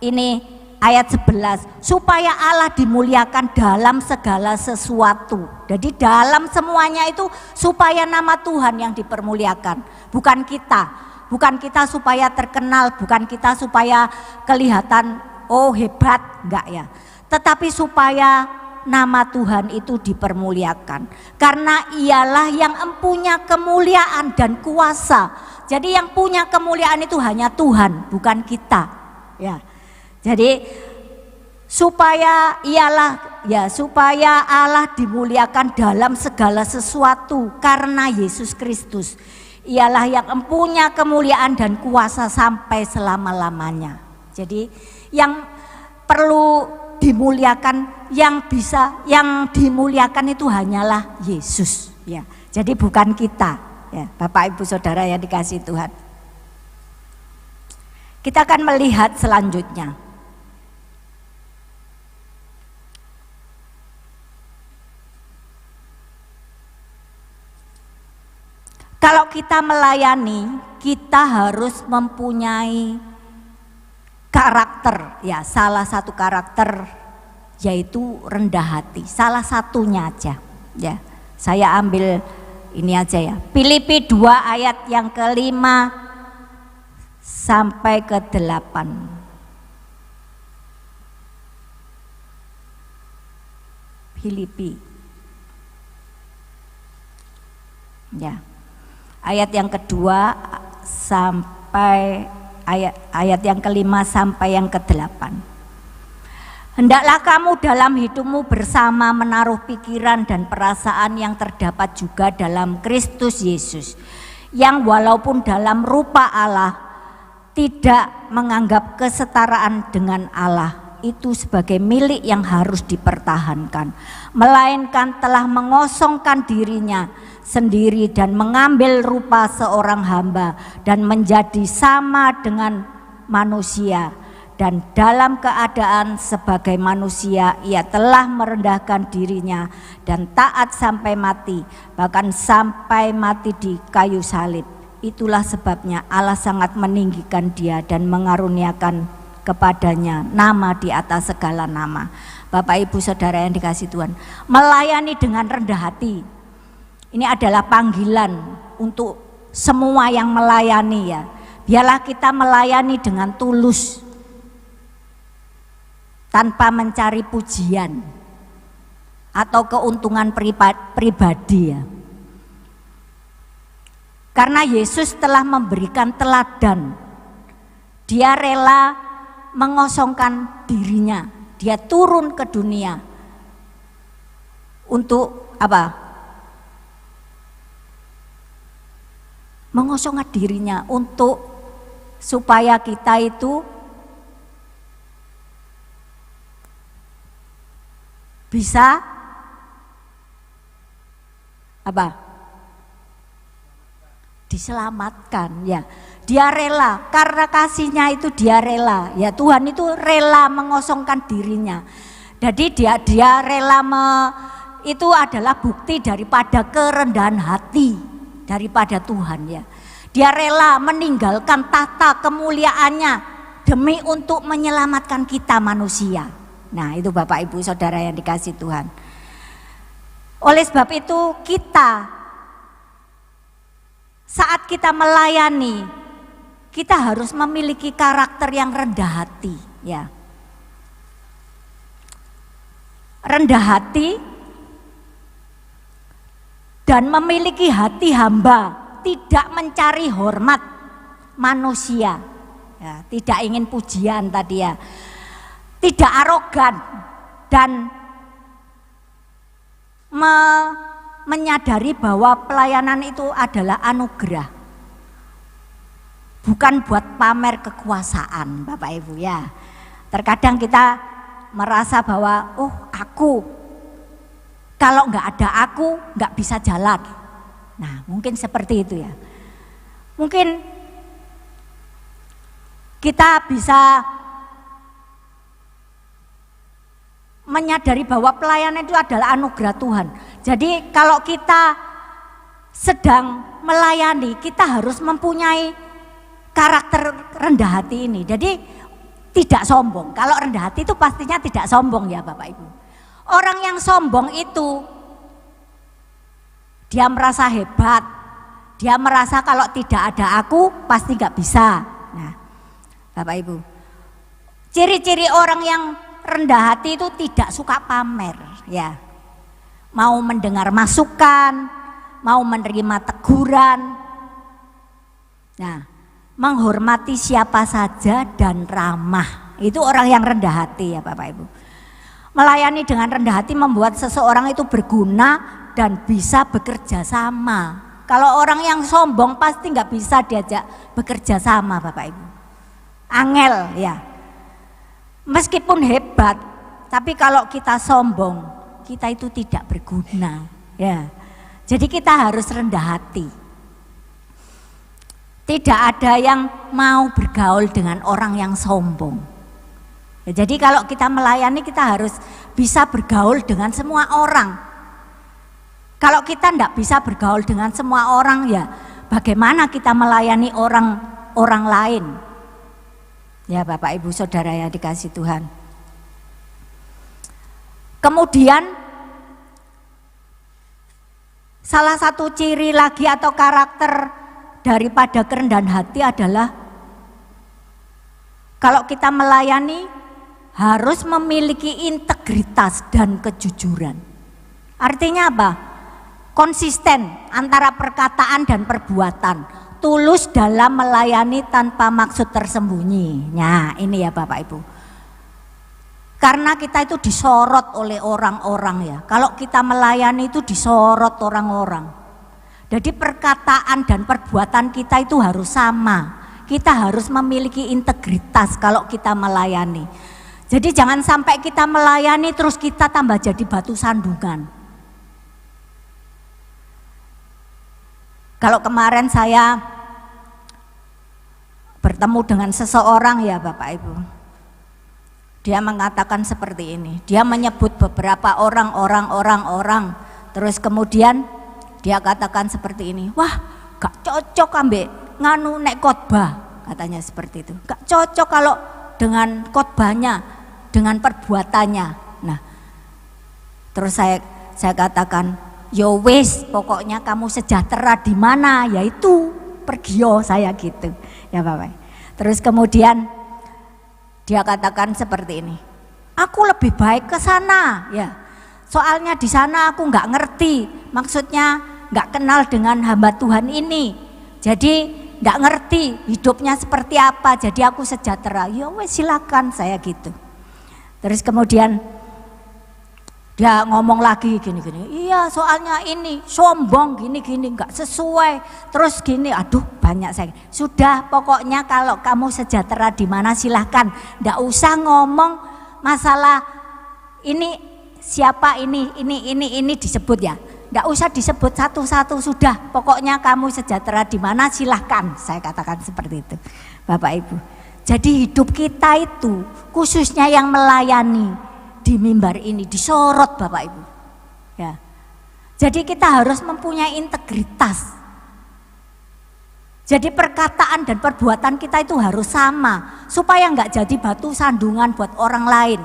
Speaker 6: ini ayat 11, supaya Allah dimuliakan dalam segala sesuatu. Jadi dalam semuanya itu supaya nama Tuhan yang dipermuliakan, bukan kita. Bukan kita supaya terkenal, bukan kita supaya kelihatan oh hebat, enggak ya. Tetapi supaya nama Tuhan itu dipermuliakan, karena ialah yang empunya kemuliaan dan kuasa. Jadi yang punya kemuliaan itu hanya Tuhan, bukan kita ya. Jadi supaya Allah dimuliakan dalam segala sesuatu karena Yesus Kristus, ialah yang empunya kemuliaan dan kuasa sampai selama-lamanya. Jadi yang perlu dimuliakan, yang dimuliakan itu hanyalah Yesus ya. Jadi bukan kita ya, Bapak Ibu Saudara yang dikasihi Tuhan. Kita akan melihat selanjutnya. Kalau kita melayani, kita harus mempunyai karakter ya, salah satu karakter yaitu rendah hati. Salah satunya aja ya. Saya ambil ini aja ya. Filipi 2 ayat yang ke-5 sampai ke-8. Filipi. Ya. Ayat yang kedua sampai ayat yang kelima sampai yang ke-8. Hendaklah kamu dalam hidupmu bersama menaruh pikiran dan perasaan yang terdapat juga dalam Kristus Yesus, yang walaupun dalam rupa Allah tidak menganggap kesetaraan dengan Allah itu sebagai milik yang harus dipertahankan, melainkan telah mengosongkan dirinya sendiri dan mengambil rupa seorang hamba dan menjadi sama dengan manusia. Dan dalam keadaan sebagai manusia ia telah merendahkan dirinya dan taat sampai mati, bahkan sampai mati di kayu salib. Itulah sebabnya Allah sangat meninggikan dia dan mengaruniakan kepadanya nama di atas segala nama. Bapak Ibu Saudara yang dikasihi Tuhan, melayani dengan rendah hati. Ini adalah panggilan untuk semua yang melayani ya. Biarlah kita melayani dengan tulus, tanpa mencari pujian atau keuntungan pribadi ya. Karena Yesus telah memberikan teladan. Dia rela mengosongkan dirinya. Dia turun ke dunia untuk apa? Mengosongkan dirinya untuk supaya kita itu bisa apa? Diselamatkan ya. Dia rela, karena kasihnya itu dia rela. Ya Tuhan itu rela mengosongkan dirinya. Jadi dia rela itu adalah bukti daripada kerendahan hati daripada Tuhan ya. Dia rela meninggalkan tahta kemuliaannya demi untuk menyelamatkan kita manusia. Nah itu Bapak Ibu Saudara yang dikasihi Tuhan. Oleh sebab itu kita saat kita melayani, kita harus memiliki karakter yang rendah hati ya. Rendah hati dan memiliki hati hamba, tidak mencari hormat manusia ya, tidak ingin pujian tadi ya. Tidak arogan dan menyadari bahwa pelayanan itu adalah anugerah, bukan buat pamer kekuasaan Bapak Ibu ya. Terkadang kita merasa bahwa aku kalau nggak ada aku nggak bisa jalan. Nah mungkin seperti itu ya. Mungkin kita bisa menyadari bahwa pelayanan itu adalah anugerah Tuhan. Jadi kalau kita sedang melayani, kita harus mempunyai karakter rendah hati ini. Jadi tidak sombong. Kalau rendah hati itu pastinya tidak sombong ya Bapak Ibu. Orang yang sombong itu dia merasa hebat, dia merasa kalau tidak ada aku pasti gak bisa. Nah Bapak Ibu, ciri-ciri orang yang rendah hati itu tidak suka pamer ya. Mau mendengar masukan, mau menerima teguran. Nah, menghormati siapa saja dan ramah. Itu orang yang rendah hati ya Bapak Ibu. Melayani dengan rendah hati membuat seseorang itu berguna dan bisa bekerja sama. Kalau orang yang sombong pasti nggak bisa diajak bekerja sama Bapak Ibu. Angel ya. Meskipun hebat, tapi kalau kita sombong, kita itu tidak berguna ya. Jadi kita harus rendah hati. Tidak ada yang mau bergaul dengan orang yang sombong ya. Jadi kalau kita melayani kita harus bisa bergaul dengan semua orang. Kalau kita tidak bisa bergaul dengan semua orang ya, bagaimana kita melayani orang lain? Ya Bapak Ibu Saudara yang dikasihi Tuhan. Kemudian salah satu ciri lagi atau karakter daripada kerendahan hati adalah kalau kita melayani harus memiliki integritas dan kejujuran. Artinya apa? Konsisten antara perkataan dan perbuatan, tulus dalam melayani tanpa maksud tersembunyi. Nah, ini ya Bapak Ibu. Karena kita itu disorot oleh orang-orang ya. Kalau kita melayani itu disorot orang-orang. Jadi perkataan dan perbuatan kita itu harus sama. Kita harus memiliki integritas kalau kita melayani. Jadi jangan sampai kita melayani terus kita tambah jadi batu sandungan. Kalau kemarin saya bertemu dengan seseorang ya Bapak Ibu, dia mengatakan seperti ini, dia menyebut beberapa orang, terus kemudian dia katakan seperti ini, wah gak cocok ambek nganu nek khotbah, katanya seperti itu, gak cocok kalau dengan khotbahnya, dengan perbuatannya. Nah, terus saya katakan, yo wis, pokoknya kamu sejahtera di mana, yaitu pergio, saya gitu ya Bapak. Terus kemudian dia katakan seperti ini, aku lebih baik ke sana ya, soalnya di sana aku nggak ngerti, maksudnya nggak kenal dengan hamba Tuhan ini, jadi nggak ngerti hidupnya seperti apa, jadi aku sejahtera. Ya wes silakan, saya gitu. Terus kemudian dia ngomong lagi gini-gini, iya soalnya ini sombong gini-gini, nggak sesuai, terus gini, aduh banyak saya. Sudah, pokoknya kalau kamu sejahtera di mana silahkan, nggak usah ngomong masalah ini siapa ini disebut ya, nggak usah disebut satu-satu, sudah, pokoknya kamu sejahtera di mana silahkan, saya katakan seperti itu, Bapak Ibu. Jadi hidup kita itu khususnya yang melayani di mimbar ini disorot Bapak Ibu ya. Jadi kita harus mempunyai integritas. Jadi perkataan dan perbuatan kita itu harus sama supaya nggak jadi batu sandungan buat orang lain.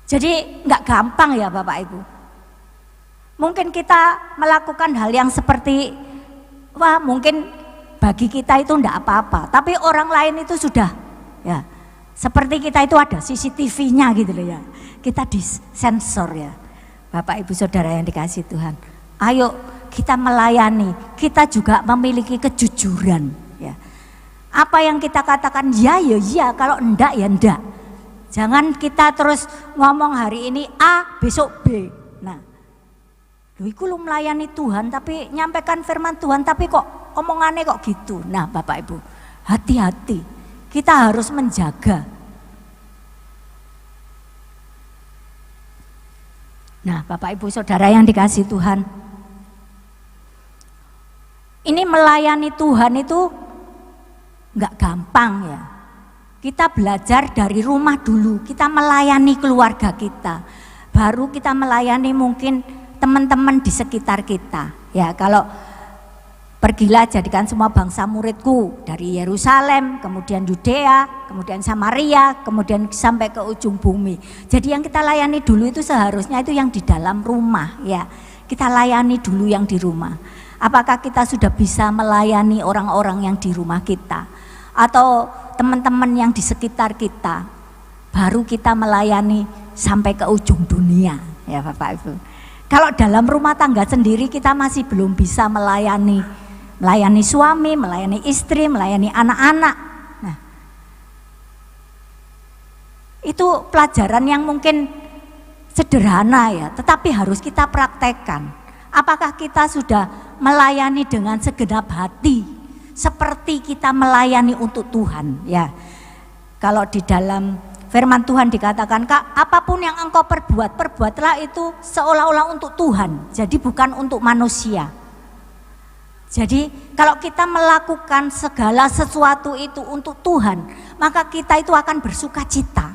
Speaker 6: Jadi nggak gampang ya Bapak Ibu. Mungkin kita melakukan hal yang seperti wah mungkin bagi kita itu enggak apa-apa, tapi orang lain itu sudah ya. Seperti kita itu ada CCTV-nya gitu loh ya. Kita disensor ya. Bapak Ibu Saudara yang dikasihi Tuhan. Ayo kita melayani, kita juga memiliki kejujuran ya. Apa yang kita katakan ya, kalau enggak ya enggak. Jangan kita terus ngomong hari ini A, besok B. Nah, loh iku lu melayani Tuhan tapi nyampaikan firman Tuhan tapi kok omongannya kok gitu. Nah Bapak Ibu, hati-hati. Kita harus menjaga. Nah Bapak Ibu Saudara yang dikasihi Tuhan, ini melayani Tuhan itu nggak gampang ya. Kita belajar dari rumah dulu, kita melayani keluarga kita, baru kita melayani mungkin teman-teman di sekitar kita. Ya kalau pergilah jadikan semua bangsa muridku dari Yerusalem, kemudian Yudea, kemudian Samaria, kemudian sampai ke ujung bumi. Jadi yang kita layani dulu itu seharusnya itu yang di dalam rumah ya. Kita layani dulu yang di rumah. Apakah kita sudah bisa melayani orang-orang yang di rumah kita atau teman-teman yang di sekitar kita? Baru kita melayani sampai ke ujung dunia ya Bapak Ibu. Kalau dalam rumah tangga sendiri kita masih belum bisa melayani suami, melayani istri, melayani anak-anak. Nah, itu pelajaran yang mungkin sederhana ya, tetapi harus kita praktekkan. Apakah kita sudah melayani dengan segenap hati, seperti kita melayani untuk Tuhan ya. Kalau di dalam firman Tuhan dikatakan, Kak, apapun yang engkau perbuatlah itu seolah-olah untuk Tuhan, jadi bukan untuk manusia. Jadi kalau kita melakukan segala sesuatu itu untuk Tuhan, maka kita itu akan bersuka cita.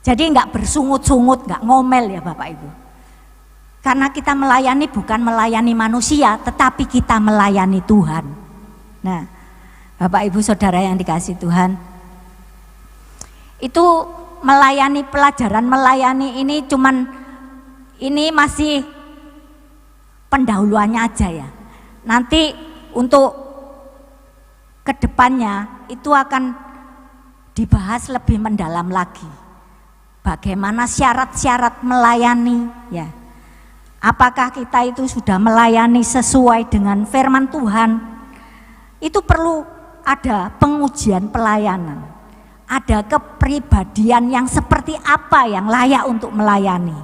Speaker 6: Jadi enggak bersungut-sungut, enggak ngomel ya Bapak Ibu. Karena kita melayani bukan melayani manusia, tetapi kita melayani Tuhan. Nah, Bapak Ibu Saudara yang dikasihi Tuhan, itu melayani, pelajaran melayani ini ini masih pendahuluannya aja ya. Nanti untuk kedepannya itu akan dibahas lebih mendalam lagi. bagaimana syarat-syarat melayani ya. Apakah kita itu sudah melayani sesuai dengan firman Tuhan? Itu perlu ada pengujian pelayanan. Ada kepribadian yang seperti apa yang layak untuk melayani.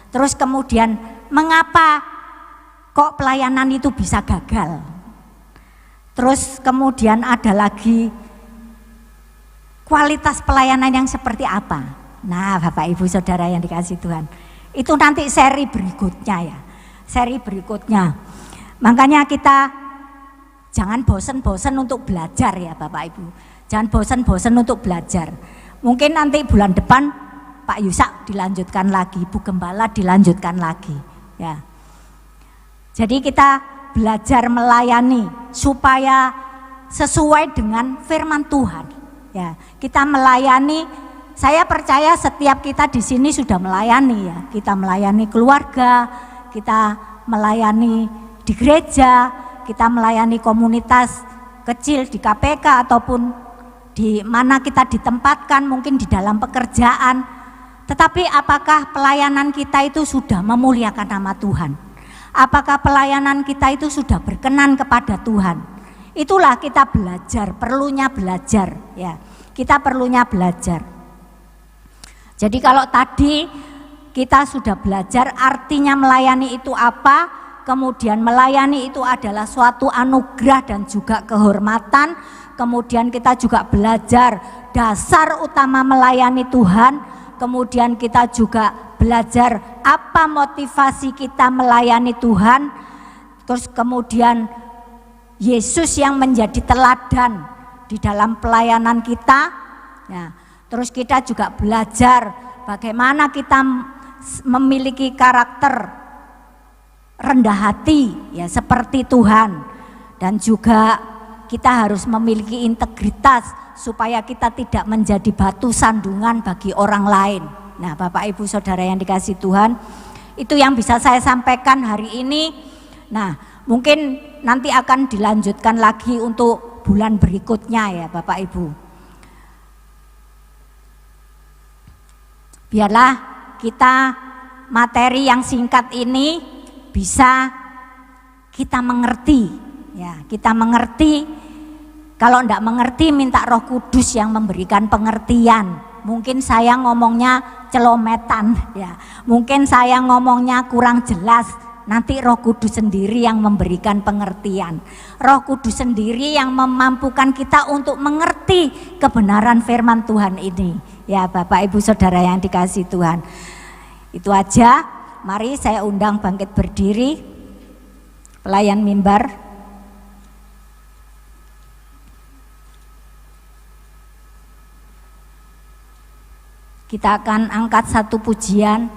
Speaker 6: Terus kemudian mengapa kok pelayanan itu bisa gagal? Terus kemudian ada lagi kualitas pelayanan yang seperti apa? Nah, Bapak Ibu Saudara yang dikasihi Tuhan, itu nanti seri berikutnya ya, seri berikutnya. Makanya kita jangan bosan-bosan untuk belajar ya Bapak Ibu, jangan bosan-bosan untuk belajar. Mungkin nanti bulan depan Pak Yusak dilanjutkan lagi, Bu Gembala dilanjutkan lagi ya. Jadi kita belajar melayani supaya sesuai dengan firman Tuhan ya. Kita melayani. Saya percaya setiap kita di sini sudah melayani ya. Kita melayani keluarga, kita melayani di gereja, kita melayani komunitas kecil di KPK ataupun di mana kita ditempatkan, mungkin di dalam pekerjaan. Tetapi apakah pelayanan kita itu sudah memuliakan nama Tuhan? Apakah pelayanan kita itu sudah berkenan kepada Tuhan? Itulah kita belajar, perlunya belajar ya. Kita perlunya belajar. Jadi kalau tadi kita sudah belajar artinya melayani itu apa, kemudian melayani itu adalah suatu anugerah dan juga kehormatan, kemudian kita juga belajar dasar utama melayani Tuhan, kemudian kita juga belajar apa motivasi kita melayani Tuhan, terus kemudian Yesus yang menjadi teladan di dalam pelayanan kita ya. Terus kita juga belajar bagaimana kita memiliki karakter rendah hati ya seperti Tuhan, dan juga kita harus memiliki integritas supaya kita tidak menjadi batu sandungan bagi orang lain. Nah, Bapak Ibu Saudara yang dikasihi Tuhan, itu yang bisa saya sampaikan hari ini. Nah, mungkin nanti akan dilanjutkan lagi untuk bulan berikutnya ya Bapak Ibu. Biarlah kita materi yang singkat ini bisa kita mengerti ya, kita mengerti. Kalau enggak mengerti minta Roh Kudus yang memberikan pengertian. Mungkin saya ngomongnya celometan ya, mungkin saya ngomongnya kurang jelas. Nanti Roh Kudus sendiri yang memberikan pengertian. Roh Kudus sendiri yang memampukan kita untuk mengerti kebenaran firman Tuhan ini. Ya Bapak Ibu Saudara yang dikasihi Tuhan. Itu aja. Mari saya undang bangkit berdiri pelayan mimbar. Kita akan angkat satu pujian.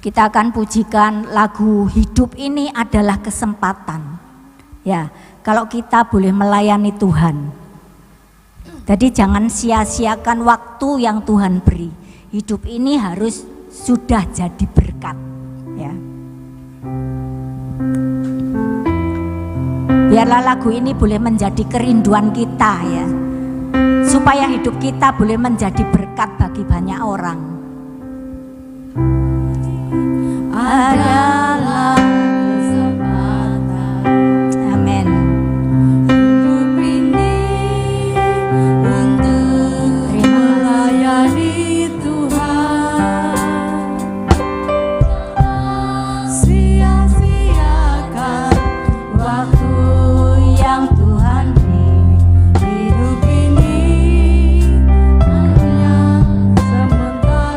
Speaker 6: Kita akan pujikan lagu Hidup Ini Adalah Kesempatan. Ya, kalau kita boleh melayani Tuhan. Jadi jangan sia-siakan waktu yang Tuhan beri. Hidup ini harus sudah jadi berkat, ya. Biarlah lagu ini boleh menjadi kerinduan kita ya. Supaya hidup kita boleh menjadi berkat bagi banyak orang.
Speaker 1: Adalah kesempatan.
Speaker 6: Amin.
Speaker 1: Hidup ini untuk melayani Tuhan. Sia-siakan waktu yang Tuhan beri. Hidup ini hanya sementara.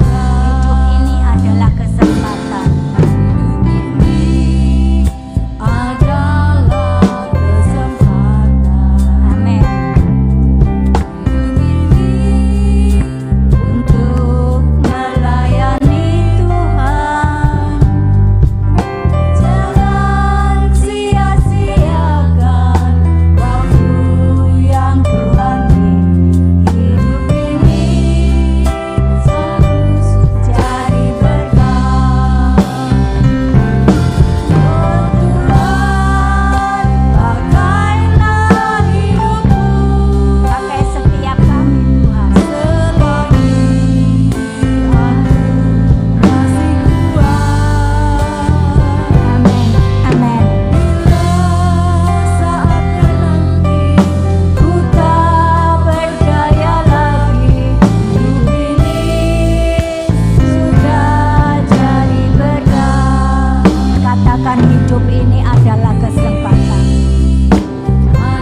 Speaker 6: hidup ini adalah kesempatan.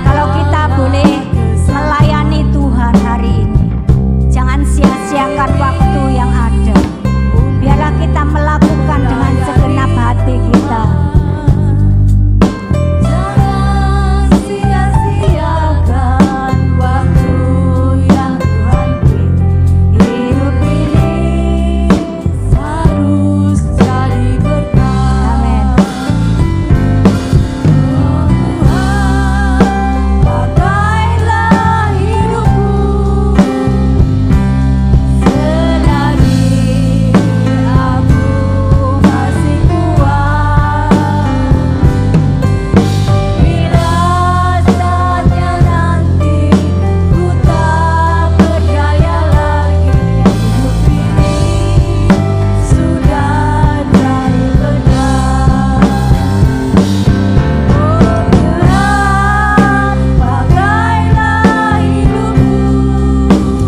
Speaker 6: Kalau kita boleh melayani Tuhan hari ini, jangan sia-siakan waktu yang ada. Biarlah kita melakukan dengan segenap hati kita.
Speaker 1: Jangan sia-siakan waktu yang Tuhan beri. Hidup ini harus jadi berkah.
Speaker 6: Amin.
Speaker 1: Tuhan, pakailah hidupku selagi aku masih kuat. Bila saatnya nanti ku tak berdaya lagi, hidup ini sudah jadi berkah. Oh Tuhan, pakailah hidupku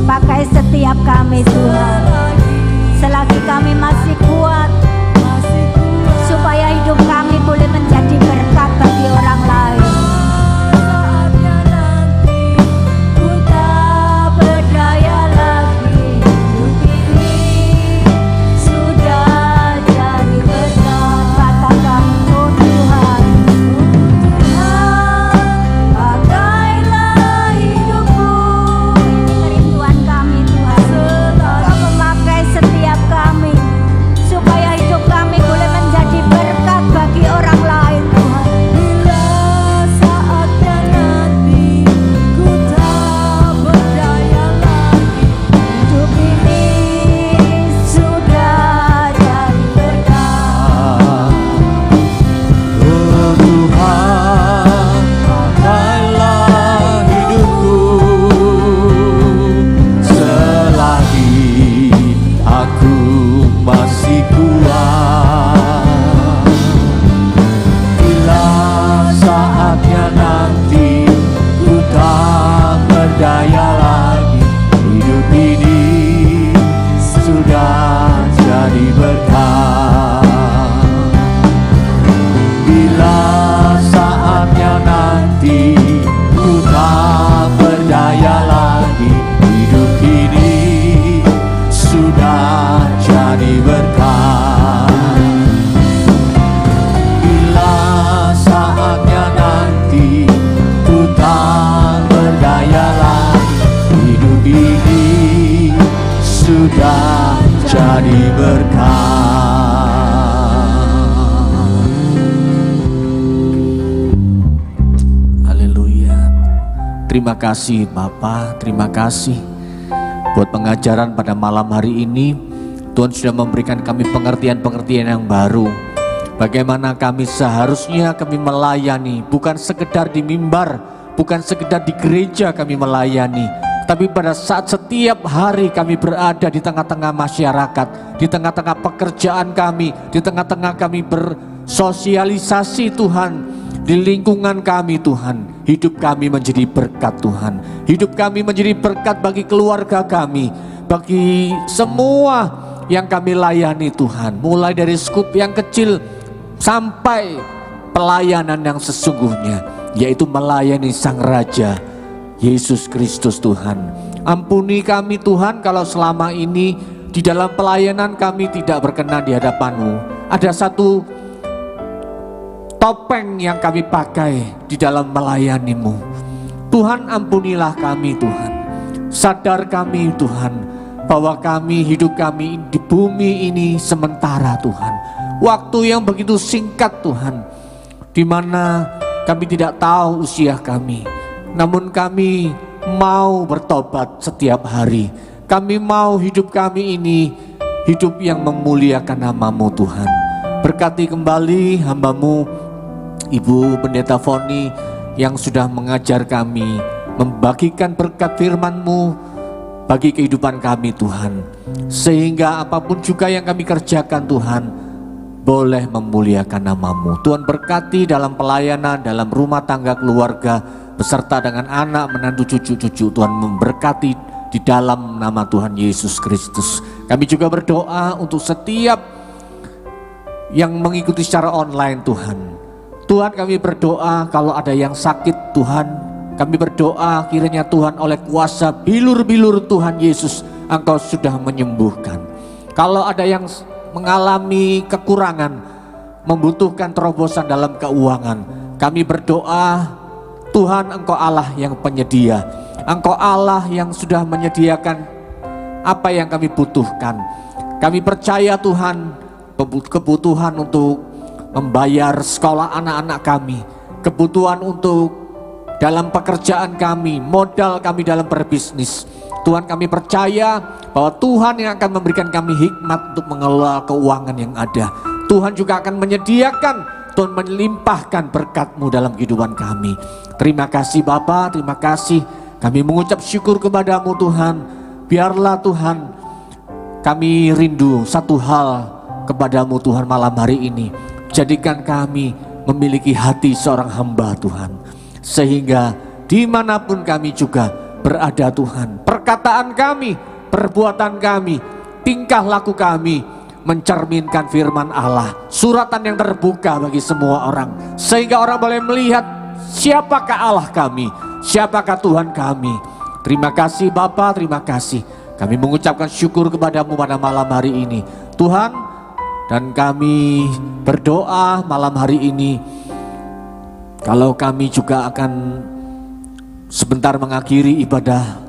Speaker 6: Pakai setiap kami Tuhan, selagi kami masih kuat, supaya hidup kami boleh menjadi berkat bagi orang lain.
Speaker 1: saatnya nanti ku tak berdaya lagi, hidup ini sudah jadi berkah.
Speaker 6: Katakan, oh Tuhan,
Speaker 1: Tuhan, pakailah hidupku
Speaker 6: ini kerinduan kami Tuhan. Kau memakai setiap kami, supaya hidup kami boleh menjadi berkat bagi orang lain Tuhan.
Speaker 1: bila saatnya nanti ku tak berdaya lagi,
Speaker 6: Hidup ini sudah jadi berkah.
Speaker 2: Oh Tuhan, pakailah hidupku selagi aku masih kuat. Bila saatnya nanti ku tak berdaya lagi, hidup ini sudah jadi berkah. Bila saatnya nanti ku tak berdaya lagi, hidup ini sudah jadi berkah. Bila saatnya nanti ku tak berdaya lagi, hidup ini sudah jadi berkah. Haleluya. Terima kasih Bapa, terima kasih buat pengajaran pada malam hari ini. Tuhan sudah memberikan kami pengertian-pengertian yang baru. Bagaimana kami seharusnya kami melayani, bukan sekedar di mimbar, bukan sekedar di gereja kami melayani, tapi pada saat setiap hari kami berada di tengah-tengah masyarakat, di tengah-tengah pekerjaan kami, di tengah-tengah kami bersosialisasi Tuhan, di lingkungan kami Tuhan. Hidup kami menjadi berkat Tuhan. Hidup kami menjadi berkat bagi keluarga kami, bagi semua yang kami layani Tuhan. Mulai dari skup yang kecil sampai pelayanan yang sesungguhnya, yaitu melayani Sang Raja Yesus Kristus Tuhan. Ampuni kami Tuhan kalau selama ini di dalam pelayanan kami tidak berkenan di hadapan-Mu. Ada satu topeng yang kami pakai di dalam melayani-Mu. Tuhan, ampunilah kami Tuhan. Sadar kami Tuhan bahwa kami, hidup kami di bumi ini sementara Tuhan. Waktu yang begitu singkat Tuhan, di mana kami tidak tahu usia kami, namun kami mau bertobat setiap hari. Kami mau hidup kami ini hidup yang memuliakan nama-Mu Tuhan. Berkati kembali hamba-Mu Ibu Pendeta Foni yang sudah mengajar kami, membagikan berkat firman-Mu bagi kehidupan kami Tuhan. Sehingga apapun juga yang kami kerjakan Tuhan, boleh memuliakan nama-Mu. Tuhan berkati dalam pelayanan, dalam rumah tangga keluarga, beserta dengan anak, menantu, cucu-cucu. Tuhan memberkati di dalam nama Tuhan Yesus Kristus. Kami juga berdoa untuk setiap yang mengikuti secara online Tuhan. Tuhan, kami berdoa kalau ada yang sakit Tuhan, kami berdoa kiranya Tuhan oleh kuasa bilur-bilur Tuhan Yesus Engkau sudah menyembuhkan. Kalau ada yang mengalami kekurangan, membutuhkan terobosan dalam keuangan, kami berdoa Tuhan, Engkau Allah yang penyedia, Engkau Allah yang sudah menyediakan apa yang kami butuhkan. Kami percaya Tuhan, kebutuhan untuk membayar sekolah anak-anak kami, kebutuhan untuk dalam pekerjaan kami, modal kami dalam berbisnis. Tuhan, kami percaya bahwa Tuhan yang akan memberikan kami hikmat untuk mengelola keuangan yang ada. Tuhan juga akan menyediakan, Tuhan melimpahkan berkat-Mu dalam kehidupan kami. Terima kasih Bapa, terima kasih. Kami mengucap syukur kepada-Mu Tuhan. Biarlah Tuhan kami rindu satu hal kepada-Mu Tuhan malam hari ini. Jadikan kami memiliki hati seorang hamba Tuhan, sehingga dimanapun kami juga berada Tuhan, perkataan kami, perbuatan kami, tingkah laku kami mencerminkan firman Allah, suratan yang terbuka bagi semua orang, sehingga orang boleh melihat siapakah Allah kami, siapakah Tuhan kami. Terima kasih Bapa, terima kasih. Kami mengucapkan syukur kepada-Mu pada malam hari ini Tuhan. Dan kami berdoa malam hari ini, kalau kami juga akan sebentar mengakhiri ibadah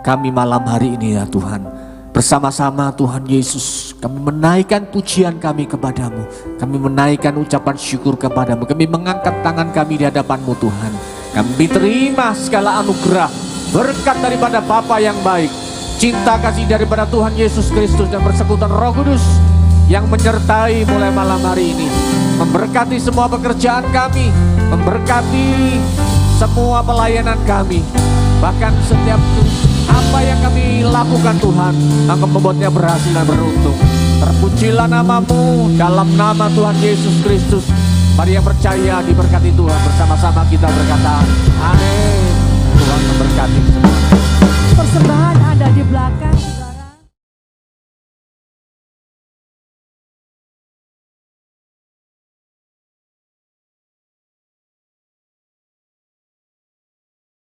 Speaker 2: kami malam hari ini ya Tuhan. Bersama-sama Tuhan Yesus, kami menaikkan pujian kami kepada-Mu. Kami menaikkan ucapan syukur kepada-Mu. Kami mengangkat tangan kami di hadapan-Mu Tuhan. Kami terima segala anugerah, berkat daripada Bapa yang baik, cinta kasih daripada Tuhan Yesus Kristus dan persekutuan Roh Kudus yang menyertai mulai malam hari ini, memberkati semua pekerjaan kami, memberkati semua pelayanan kami, bahkan setiap apa yang kami lakukan Tuhan, Engkau membuatnya berhasil dan beruntung. Terpujilah nama-Mu dalam nama Tuhan Yesus Kristus. Mari yang percaya diberkati Tuhan, bersama-sama kita berkata amin. Tuhan memberkati semua.
Speaker 5: Persembahan ada di belakang.